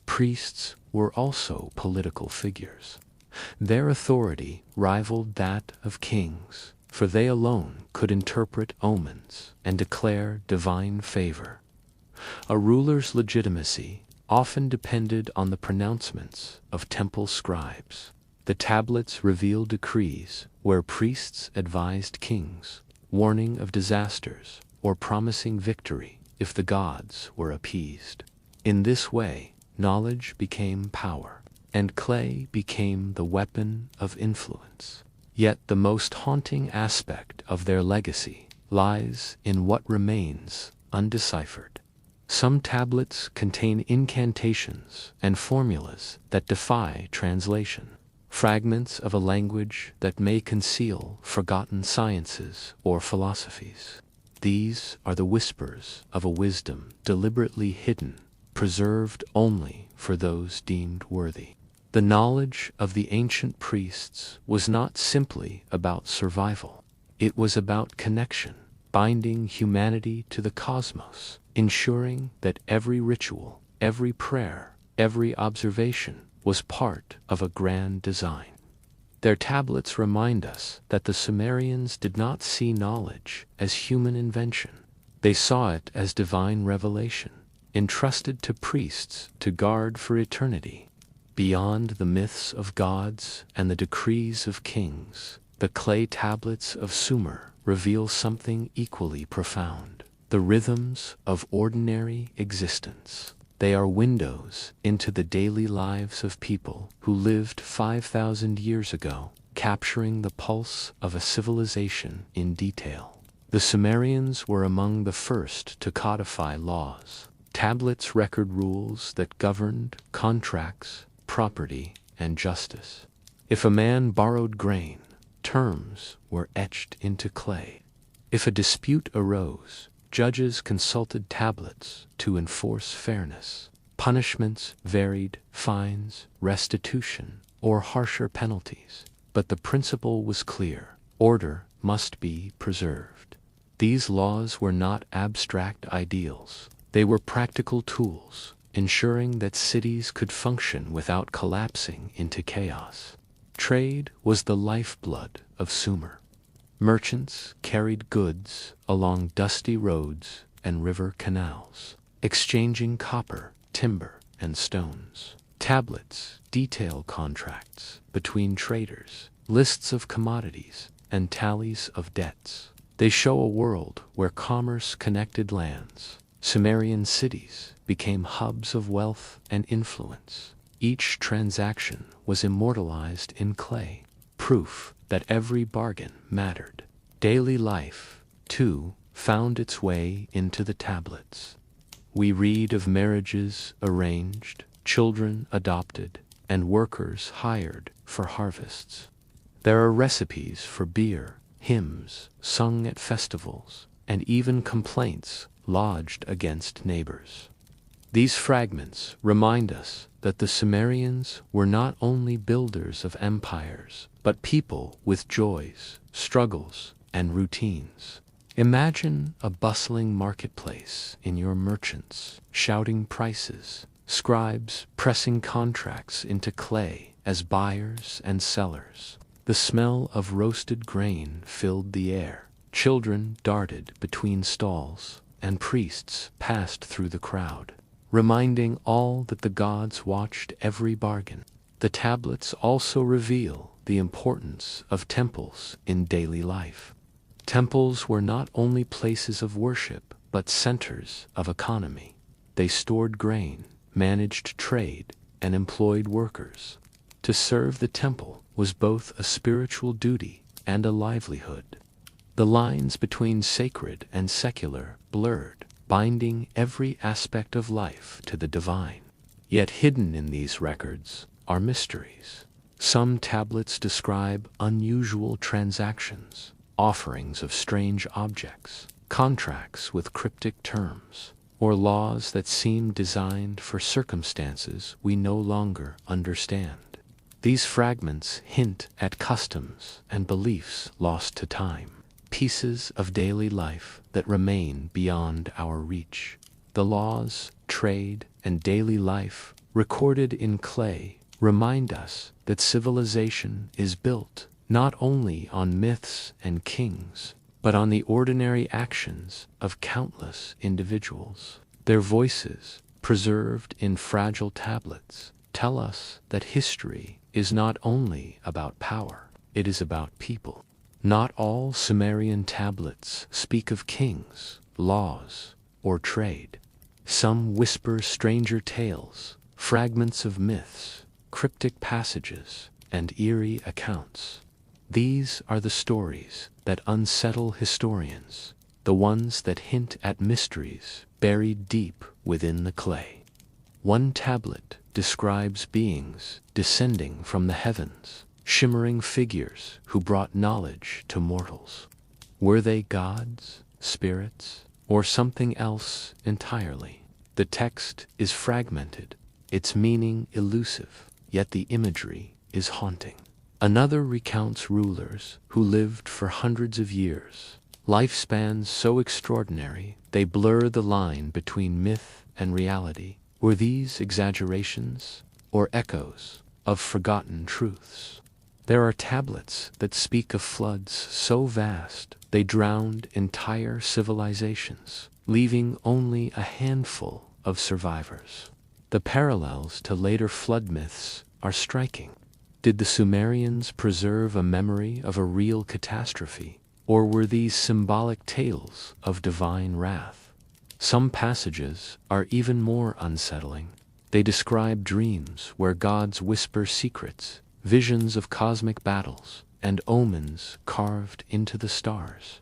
Priests were also political figures. Their authority rivaled that of kings, for they alone could interpret omens and declare divine favor. A ruler's legitimacy often depended on the pronouncements of temple scribes. The tablets reveal decrees where priests advised kings, warning of disasters or promising victory if the gods were appeased. In this way, knowledge became power, and clay became the weapon of influence. Yet the most haunting aspect of their legacy lies in what remains undeciphered. Some tablets contain incantations and formulas that defy translation, fragments of a language that may conceal forgotten sciences or philosophies. These are the whispers of a wisdom deliberately hidden, preserved only for those deemed worthy. The knowledge of the ancient priests was not simply about survival. It was about connection, binding humanity to the cosmos, ensuring that every ritual, every prayer, every observation was part of a grand design. Their tablets remind us that the Sumerians did not see knowledge as human invention. They saw it as divine revelation, entrusted to priests to guard for eternity. Beyond the myths of gods and the decrees of kings, the clay tablets of Sumer reveal something equally profound: the rhythms of ordinary existence. They are windows into the daily lives of people who lived 5,000 years ago, capturing the pulse of a civilization in detail. The Sumerians were among the first to codify laws. Tablets record rules that governed contracts, property, and justice. If a man borrowed grain, terms were etched into clay. If a dispute arose, judges consulted tablets to enforce fairness. Punishments varied: fines, restitution, or harsher penalties. But the principle was clear: order must be preserved. These laws were not abstract ideals. They were practical tools, ensuring that cities could function without collapsing into chaos. Trade was the lifeblood of Sumer. Merchants carried goods along dusty roads and river canals, exchanging copper, timber, and stones. Tablets detail contracts between traders, lists of commodities, and tallies of debts. They show a world where commerce connected lands. Sumerian cities became hubs of wealth and influence. Each transaction was immortalized in clay, proof that every bargain mattered. Daily life, too, found its way into the tablets. We read of marriages arranged, children adopted, and workers hired for harvests. There are recipes for beer, hymns sung at festivals, and even complaints lodged against neighbors. These fragments remind us that the Sumerians were not only builders of empires, but people with joys, struggles, and routines. Imagine a bustling marketplace in your merchants shouting prices, scribes pressing contracts into clay as buyers and sellers. The smell of roasted grain filled the air. Children darted between stalls, and priests passed through the crowd, reminding all that the gods watched every bargain. The tablets also reveal the importance of temples in daily life. Temples were not only places of worship, but centers of economy. They stored grain, managed trade, and employed workers. To serve the temple was both a spiritual duty and a livelihood. The lines between sacred and secular blurred, binding every aspect of life to the divine. Yet hidden in these records are mysteries. Some tablets describe unusual transactions, offerings of strange objects, contracts with cryptic terms, or laws that seem designed for circumstances we no longer understand. These fragments hint at customs and beliefs lost to time, pieces of daily life that remain beyond our reach. The laws, trade, and daily life recorded in clay remind us that civilization is built not only on myths and kings, but on the ordinary actions of countless individuals. Their voices, preserved in fragile tablets, tell us that history is not only about power, it is about people. Not all Sumerian tablets speak of kings, laws, or trade. Some whisper stranger tales, fragments of myths, cryptic passages, and eerie accounts. These are the stories that unsettle historians, the ones that hint at mysteries buried deep within the clay. One tablet describes beings descending from the heavens, shimmering figures who brought knowledge to mortals. Were they gods, spirits, or something else entirely? The text is fragmented, its meaning elusive, yet the imagery is haunting. Another recounts rulers who lived for hundreds of years, lifespans so extraordinary they blur the line between myth and reality. Were these exaggerations or echoes of forgotten truths? There are tablets that speak of floods so vast they drowned entire civilizations, leaving only a handful of survivors. The parallels to later flood myths are striking. Did the Sumerians preserve a memory of a real catastrophe, or were these symbolic tales of divine wrath? Some passages are even more unsettling. They describe dreams where gods whisper secrets, visions of cosmic battles, and omens carved into the stars.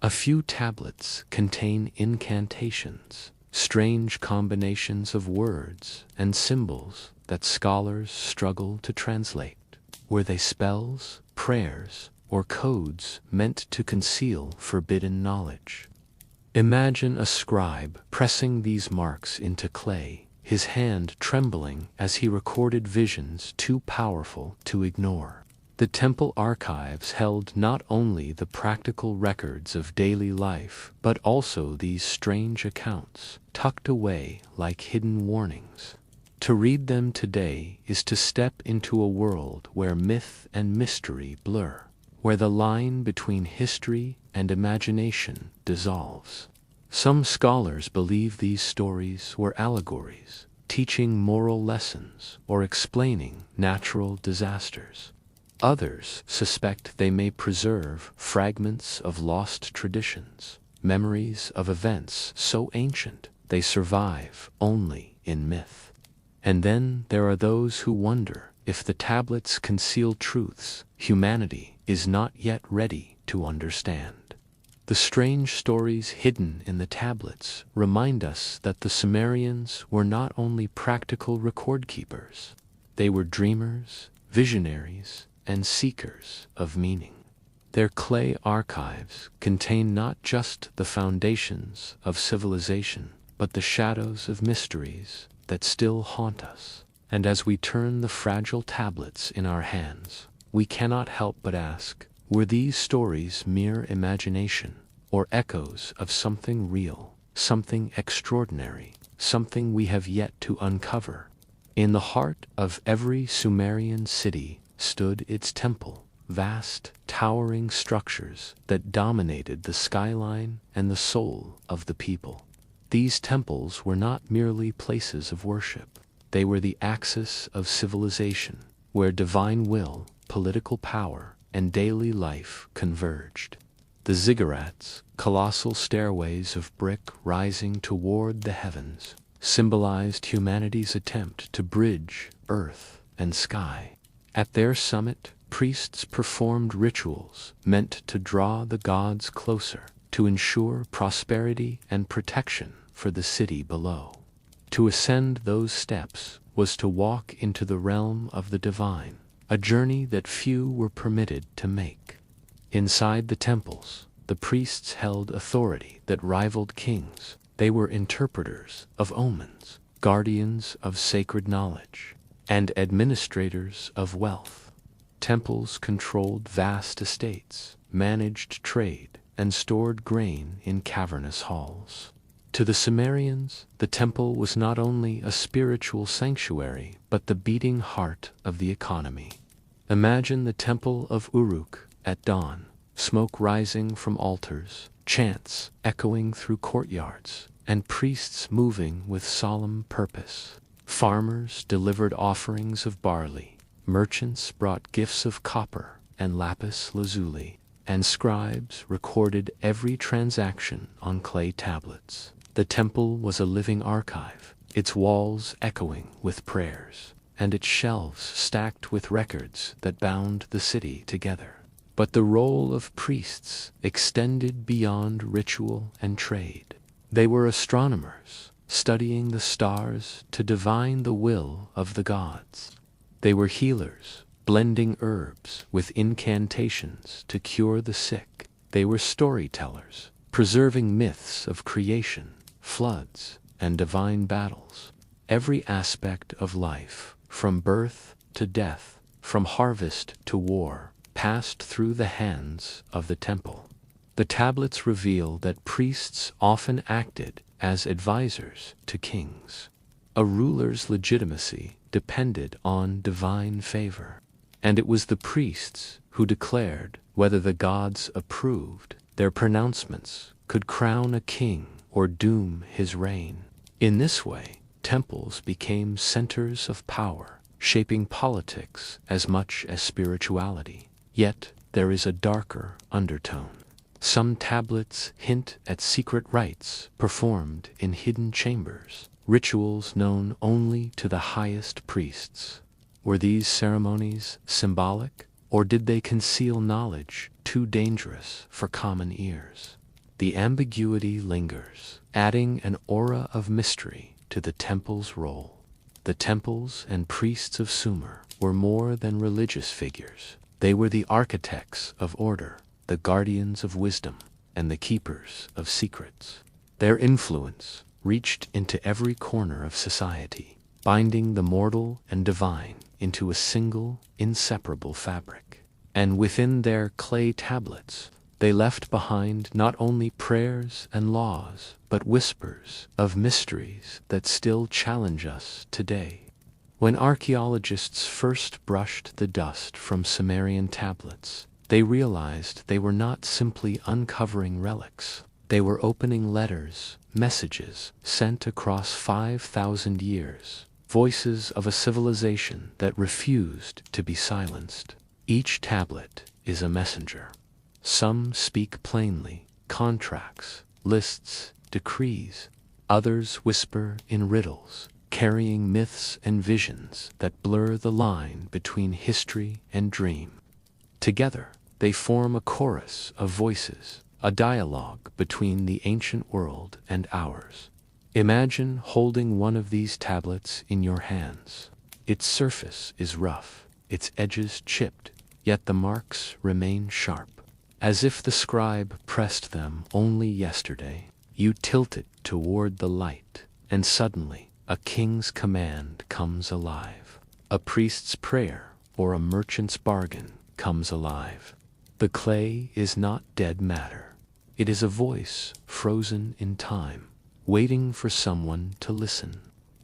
A few tablets contain incantations, strange combinations of words and symbols that scholars struggle to translate. Were they spells, prayers, or codes meant to conceal forbidden knowledge? Imagine a scribe pressing these marks into clay, his hand trembling as he recorded visions too powerful to ignore. The temple archives held not only the practical records of daily life, but also these strange accounts, tucked away like hidden warnings. To read them today is to step into a world where myth and mystery blur, where the line between history and imagination dissolves. Some scholars believe these stories were allegories, teaching moral lessons or explaining natural disasters. Others suspect they may preserve fragments of lost traditions, memories of events so ancient they survive only in myth. And then there are those who wonder if the tablets conceal truths humanity is not yet ready to understand. The strange stories hidden in the tablets remind us that the Sumerians were not only practical record keepers, they were dreamers, visionaries, and seekers of meaning. Their clay archives contain not just the foundations of civilization, but the shadows of mysteries that still haunt us. And as we turn the fragile tablets in our hands, we cannot help but ask, were these stories mere imagination, or echoes of something real, something extraordinary, something we have yet to uncover? In the heart of every Sumerian city stood its temple, vast, towering structures that dominated the skyline and the soul of the people. These temples were not merely places of worship. They were the axis of civilization, where divine will, political power, and daily life converged. The ziggurats, colossal stairways of brick rising toward the heavens, symbolized humanity's attempt to bridge earth and sky. At their summit, priests performed rituals meant to draw the gods closer, to ensure prosperity and protection for the city below. To ascend those steps was to walk into the realm of the divine, a journey that few were permitted to make. Inside the temples, the priests held authority that rivaled kings. They were interpreters of omens, guardians of sacred knowledge, and administrators of wealth. Temples controlled vast estates, managed trade, and stored grain in cavernous halls. To the Sumerians, the temple was not only a spiritual sanctuary, but the beating heart of the economy. Imagine the temple of Uruk at dawn, smoke rising from altars, chants echoing through courtyards, and priests moving with solemn purpose. Farmers delivered offerings of barley, merchants brought gifts of copper and lapis lazuli, and scribes recorded every transaction on clay tablets. The temple was a living archive, its walls echoing with prayers, and its shelves stacked with records that bound the city together. But the role of priests extended beyond ritual and trade. They were astronomers, studying the stars to divine the will of the gods. They were healers, blending herbs with incantations to cure the sick. They were storytellers, preserving myths of creation, floods, and divine battles. Every aspect of life, from birth to death, from harvest to war, passed through the hands of the temple. The tablets reveal that priests often acted as advisors to kings. A ruler's legitimacy depended on divine favor, and it was the priests who declared whether the gods approved. Their pronouncements could crown a king or doom his reign. In this way, temples became centers of power, shaping politics as much as spirituality. Yet, there is a darker undertone. Some tablets hint at secret rites performed in hidden chambers, rituals known only to the highest priests. Were these ceremonies symbolic, or did they conceal knowledge too dangerous for common ears? The ambiguity lingers, adding an aura of mystery to the temple's role. The temples and priests of Sumer were more than religious figures. They were the architects of order, the guardians of wisdom, and the keepers of secrets. Their influence reached into every corner of society, binding the mortal and divine into a single, inseparable fabric. And within their clay tablets, they left behind not only prayers and laws, but whispers of mysteries that still challenge us today. When archaeologists first brushed the dust from Sumerian tablets, they realized they were not simply uncovering relics. They were opening letters, messages sent across 5,000 years, voices of a civilization that refused to be silenced. Each tablet is a messenger. Some speak plainly, contracts, lists, decrees. Others whisper in riddles, carrying myths and visions that blur the line between history and dream. Together, they form a chorus of voices, a dialogue between the ancient world and ours. Imagine holding one of these tablets in your hands. Its surface is rough, its edges chipped, yet the marks remain sharp, as if the scribe pressed them only yesterday. You tilt it toward the light, and suddenly a king's command comes alive. A priest's prayer or a merchant's bargain comes alive. The clay is not dead matter. It is a voice frozen in time, waiting for someone to listen.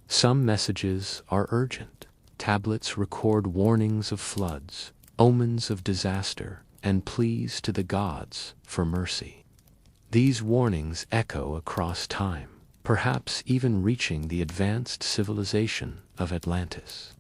Some messages are urgent. Tablets record warnings of floods, omens of disaster, and pleas to the gods for mercy. These warnings echo across time, perhaps even reaching the advanced civilization of Atlantis.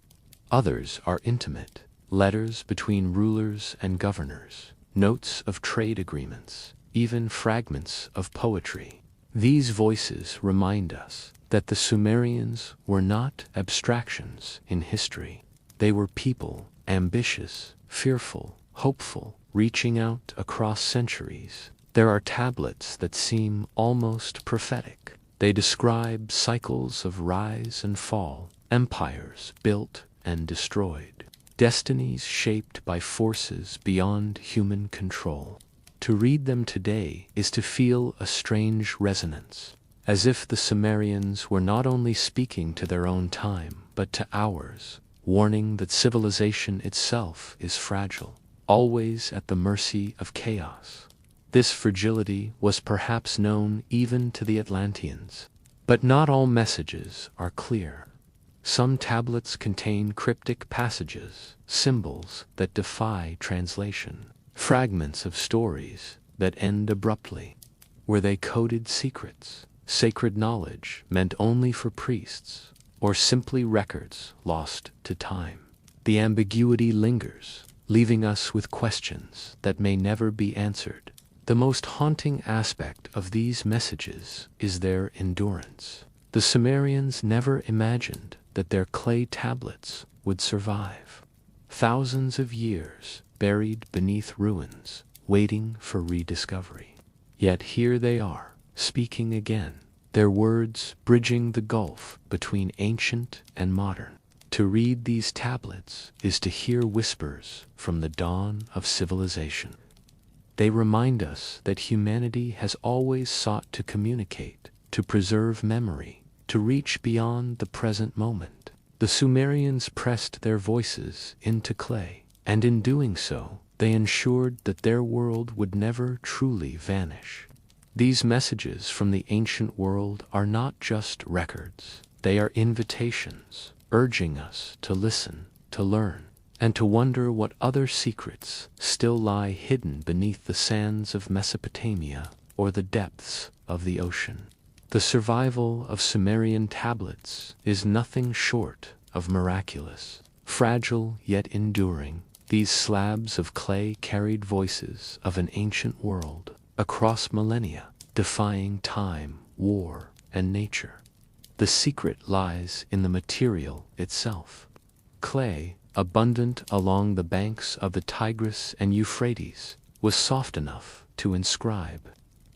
Others are intimate, letters between rulers and governors, notes of trade agreements, even fragments of poetry. These voices remind us that the Sumerians were not abstractions in history. They were people, ambitious, fearful, hopeful, reaching out across centuries. There are tablets that seem almost prophetic. They describe cycles of rise and fall, empires built and destroyed, destinies shaped by forces beyond human control. To read them today is to feel a strange resonance, as if the Sumerians were not only speaking to their own time, but to ours, warning that civilization itself is fragile, always at the mercy of chaos. This fragility was perhaps known even to the Atlanteans. But not all messages are clear. Some tablets contain cryptic passages, symbols that defy translation, fragments of stories that end abruptly. Were they coded secrets, sacred knowledge meant only for priests, or simply records lost to time? The ambiguity lingers, leaving us with questions that may never be answered. The most haunting aspect of these messages is their endurance. The Sumerians never imagined that their clay tablets would survive. Thousands of years buried beneath ruins, waiting for rediscovery. Yet here they are, speaking again, their words bridging the gulf between ancient and modern. To read these tablets is to hear whispers from the dawn of civilization. They remind us that humanity has always sought to communicate, to preserve memory, to reach beyond the present moment. The Sumerians pressed their voices into clay, and in doing so, they ensured that their world would never truly vanish. These messages from the ancient world are not just records. They are invitations, urging us to listen, to learn, and to wonder what other secrets still lie hidden beneath the sands of Mesopotamia or the depths of the ocean. The survival of Sumerian tablets is nothing short of miraculous. Fragile yet enduring, these slabs of clay carried voices of an ancient world across millennia, defying time, war, and nature. The secret lies in the material itself. Clay, abundant along the banks of the Tigris and Euphrates, was soft enough to inscribe,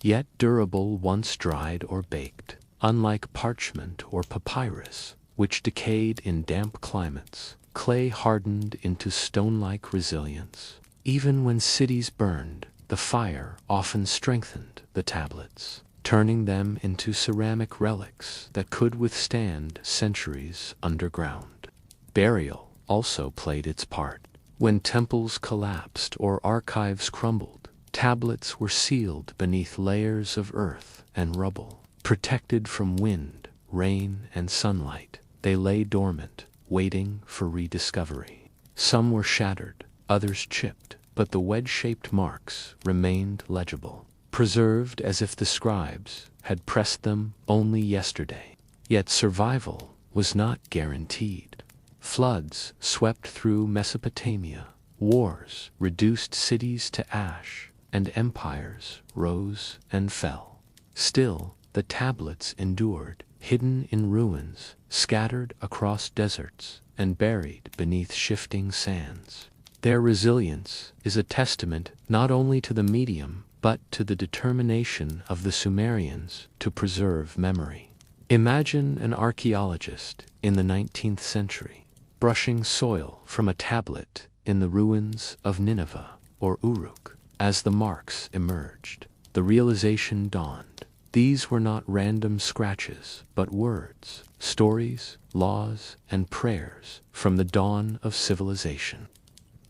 yet durable once dried or baked, unlike parchment or papyrus, which decayed in damp climates. Clay hardened into stone-like resilience. Even when cities burned, the fire often strengthened the tablets, turning them into ceramic relics that could withstand centuries underground. Burial also played its part. When temples collapsed or archives crumbled, tablets were sealed beneath layers of earth and rubble. Protected from wind, rain, and sunlight, they lay dormant, waiting for rediscovery. Some were shattered, others chipped, but the wedge-shaped marks remained legible, preserved as if the scribes had pressed them only yesterday. Yet survival was not guaranteed. Floods swept through Mesopotamia, wars reduced cities to ash, and empires rose and fell. Still, the tablets endured, hidden in ruins, scattered across deserts, and buried beneath shifting sands. Their resilience is a testament not only to the medium, but to the determination of the Sumerians to preserve memory. Imagine an archaeologist in the 19th century brushing soil from a tablet in the ruins of Nineveh or Uruk. As the marks emerged, the realization dawned. These were not random scratches, but words, stories, laws, and prayers from the dawn of civilization.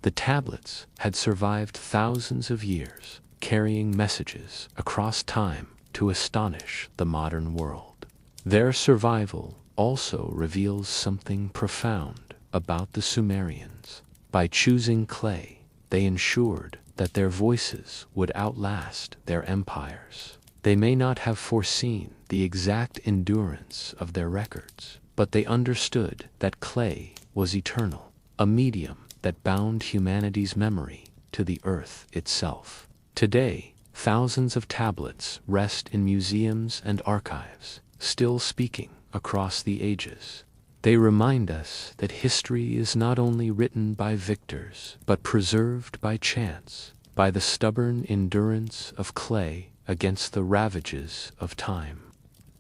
The tablets had survived thousands of years, carrying messages across time to astonish the modern world. Their survival also reveals something profound about the Sumerians. By choosing clay, they ensured that their voices would outlast their empires. They may not have foreseen the exact endurance of their records, but they understood that clay was eternal, a medium that bound humanity's memory to the earth itself. Today, thousands of tablets rest in museums and archives, still speaking across the ages. They remind us that history is not only written by victors, but preserved by chance, by the stubborn endurance of clay against the ravages of time.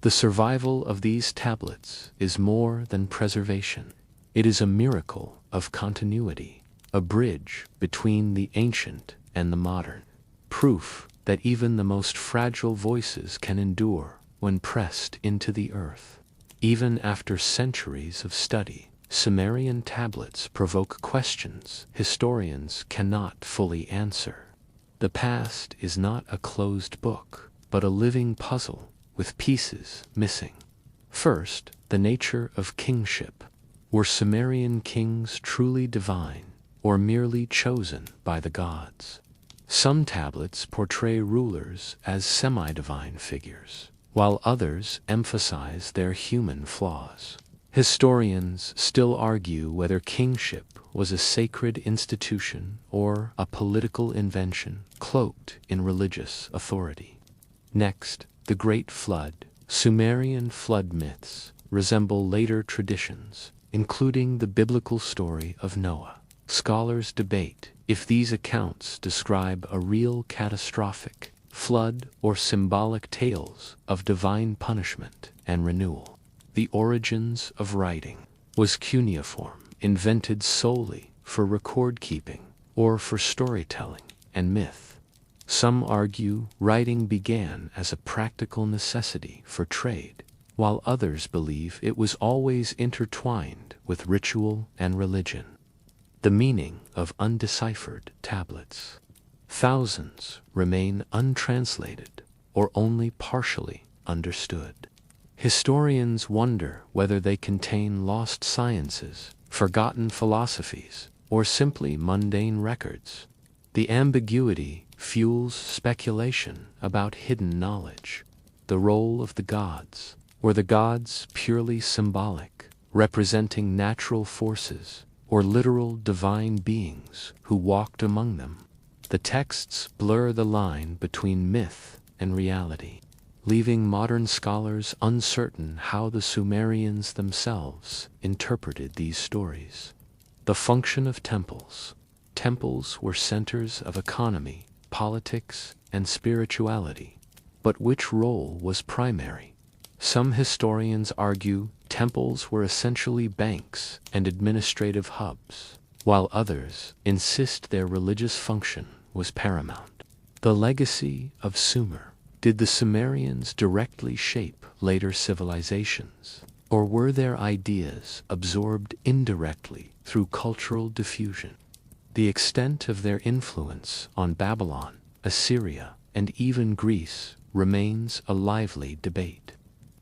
The survival of these tablets is more than preservation. It is a miracle of continuity, a bridge between the ancient and the modern, proof that even the most fragile voices can endure when pressed into the earth. Even after centuries of study, Sumerian tablets provoke questions historians cannot fully answer. The past is not a closed book, but a living puzzle with pieces missing. First, the nature of kingship. Were Sumerian kings truly divine, or merely chosen by the gods? Some tablets portray rulers as semi-divine figures, while others emphasize their human flaws. Historians still argue whether kingship was a sacred institution or a political invention cloaked in religious authority. Next, the Great Flood. Sumerian flood myths resemble later traditions, including the biblical story of Noah. Scholars debate if these accounts describe a real catastrophic flood or symbolic tales of divine punishment and renewal. The origins of writing. Was cuneiform invented solely for record keeping or for storytelling and myth? Some argue writing began as a practical necessity for trade, while others believe it was always intertwined with ritual and religion. The meaning of undeciphered tablets. Thousands remain untranslated or only partially understood. Historians wonder whether they contain lost sciences, forgotten philosophies, or simply mundane records. The ambiguity fuels speculation about hidden knowledge. The role of the gods. Were the gods purely symbolic, representing natural forces, or literal divine beings who walked among them? The texts blur the line between myth and reality, leaving modern scholars uncertain how the Sumerians themselves interpreted these stories. The function of temples. Temples were centers of economy, politics, and spirituality. But which role was primary? Some historians argue temples were essentially banks and administrative hubs, while others insist their religious function was paramount. The legacy of Sumer. Did the Sumerians directly shape later civilizations, or were their ideas absorbed indirectly through cultural diffusion? The extent of their influence on Babylon, Assyria, and even Greece remains a lively debate.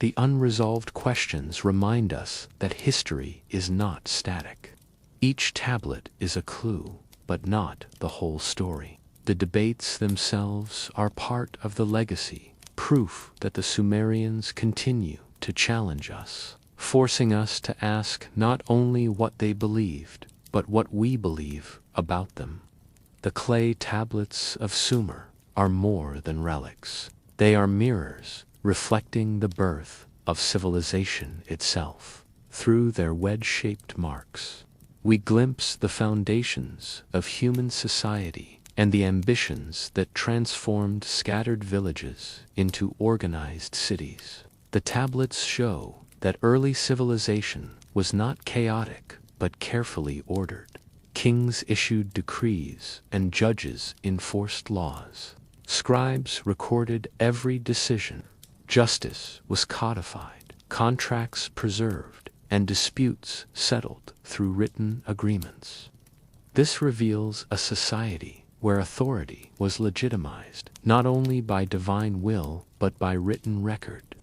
The unresolved questions remind us that history is not static. Each tablet is a clue, but not the whole story. The debates themselves are part of the legacy, proof that the Sumerians continue to challenge us, forcing us to ask not only what they believed, but what we believe about them. The clay tablets of Sumer are more than relics. They are mirrors reflecting the birth of civilization itself. Through their wedge-shaped marks, we glimpse the foundations of human society and the ambitions that transformed scattered villages into organized cities. The tablets show that early civilization was not chaotic but carefully ordered. Kings issued decrees and judges enforced laws. Scribes recorded every decision. Justice was codified, contracts preserved, and disputes settled through written agreements. This reveals a society where authority was legitimized not only by divine will but by written record.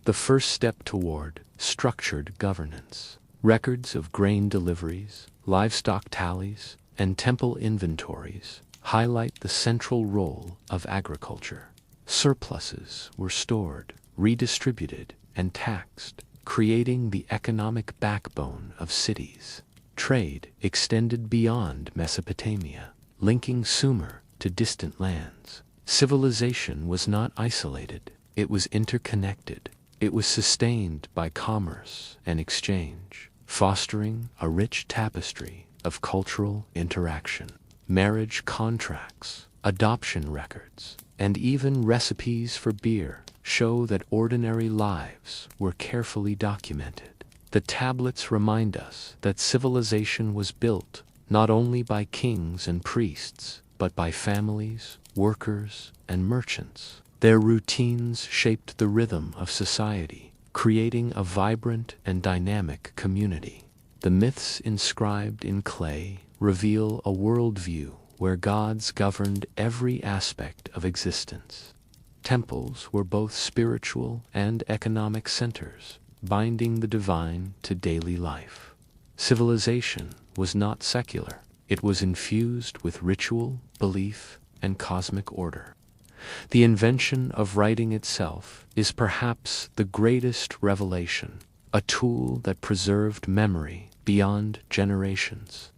The first step toward structured governance. Records of grain deliveries, livestock tallies, and temple inventories highlight the central role of agriculture. Surpluses were stored, redistributed, and taxed, creating the economic backbone of cities. Trade extended beyond Mesopotamia, linking Sumer to distant lands. Civilization was not isolated, it was interconnected. It was sustained by commerce and exchange, fostering a rich tapestry of cultural interaction. Marriage contracts, adoption records, and even recipes for beer show that ordinary lives were carefully documented. The tablets remind us that civilization was built not only by kings and priests, but by families, workers, and merchants. Their routines shaped the rhythm of society, creating a vibrant and dynamic community. The myths inscribed in clay reveal a worldview where gods governed every aspect of existence. Temples were both spiritual and economic centers, binding the divine to daily life. Civilization was not secular. It was infused with ritual, belief, and cosmic order. The invention of writing itself is perhaps the greatest revelation, a tool that preserved memory beyond generations.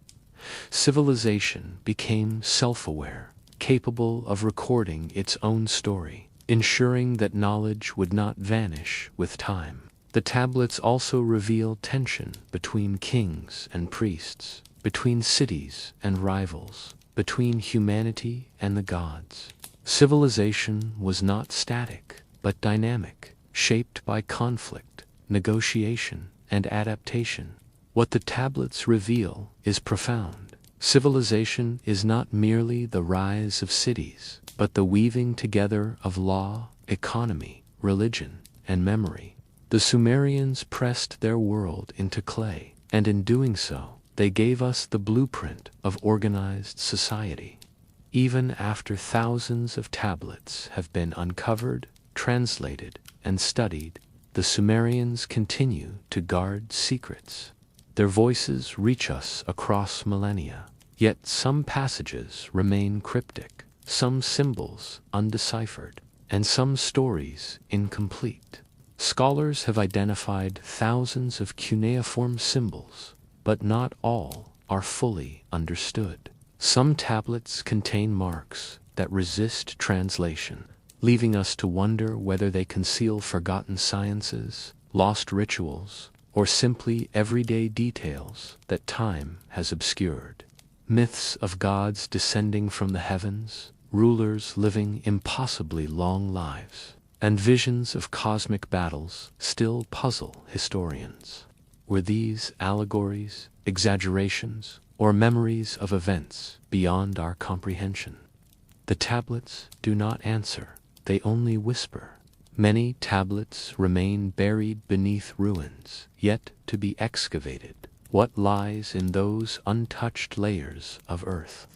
Civilization became self-aware, capable of recording its own story, ensuring that knowledge would not vanish with time. The tablets also reveal tension between kings and priests, between cities and rivals, between humanity and the gods. Civilization was not static, but dynamic, shaped by conflict, negotiation, and adaptation. What the tablets reveal is profound. Civilization is not merely the rise of cities, but the weaving together of law, economy, religion, and memory. The Sumerians pressed their world into clay, and in doing so, they gave us the blueprint of organized society. Even after thousands of tablets have been uncovered, translated, and studied, the Sumerians continue to guard secrets. Their voices reach us across millennia, yet some passages remain cryptic, some symbols undeciphered, and some stories incomplete. Scholars have identified thousands of cuneiform symbols, but not all are fully understood. Some tablets contain marks that resist translation, leaving us to wonder whether they conceal forgotten sciences, lost rituals, or simply everyday details that time has obscured. Myths of gods descending from the heavens, rulers living impossibly long lives, and visions of cosmic battles still puzzle historians. Were these allegories, exaggerations, or memories of events beyond our comprehension? The tablets do not answer, they only whisper. Many tablets remain buried beneath ruins, yet to be excavated. What lies in those untouched layers of earth?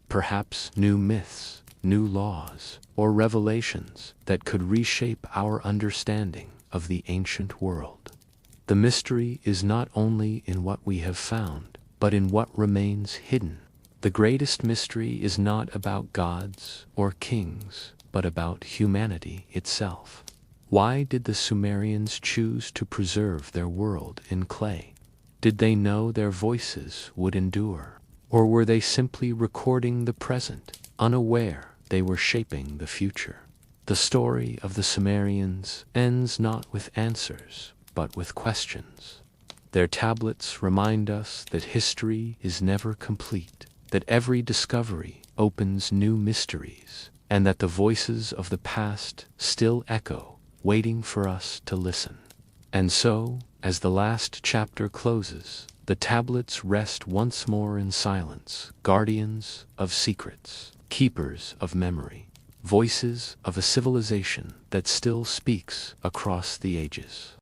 Perhaps new myths, new laws, or revelations that could reshape our understanding of the ancient world. The mystery is not only in what we have found, but in what remains hidden. The greatest mystery is not about gods or kings, but about humanity itself. Why did the Sumerians choose to preserve their world in clay? Did they know their voices would endure? Or were they simply recording the present, unaware they were shaping the future? The story of the Sumerians ends not with answers, but with questions. Their tablets remind us that history is never complete, that every discovery opens new mysteries, and that the voices of the past still echo, waiting for us to listen. And so, as the last chapter closes, the tablets rest once more in silence, guardians of secrets, keepers of memory, voices of a civilization that still speaks across the ages.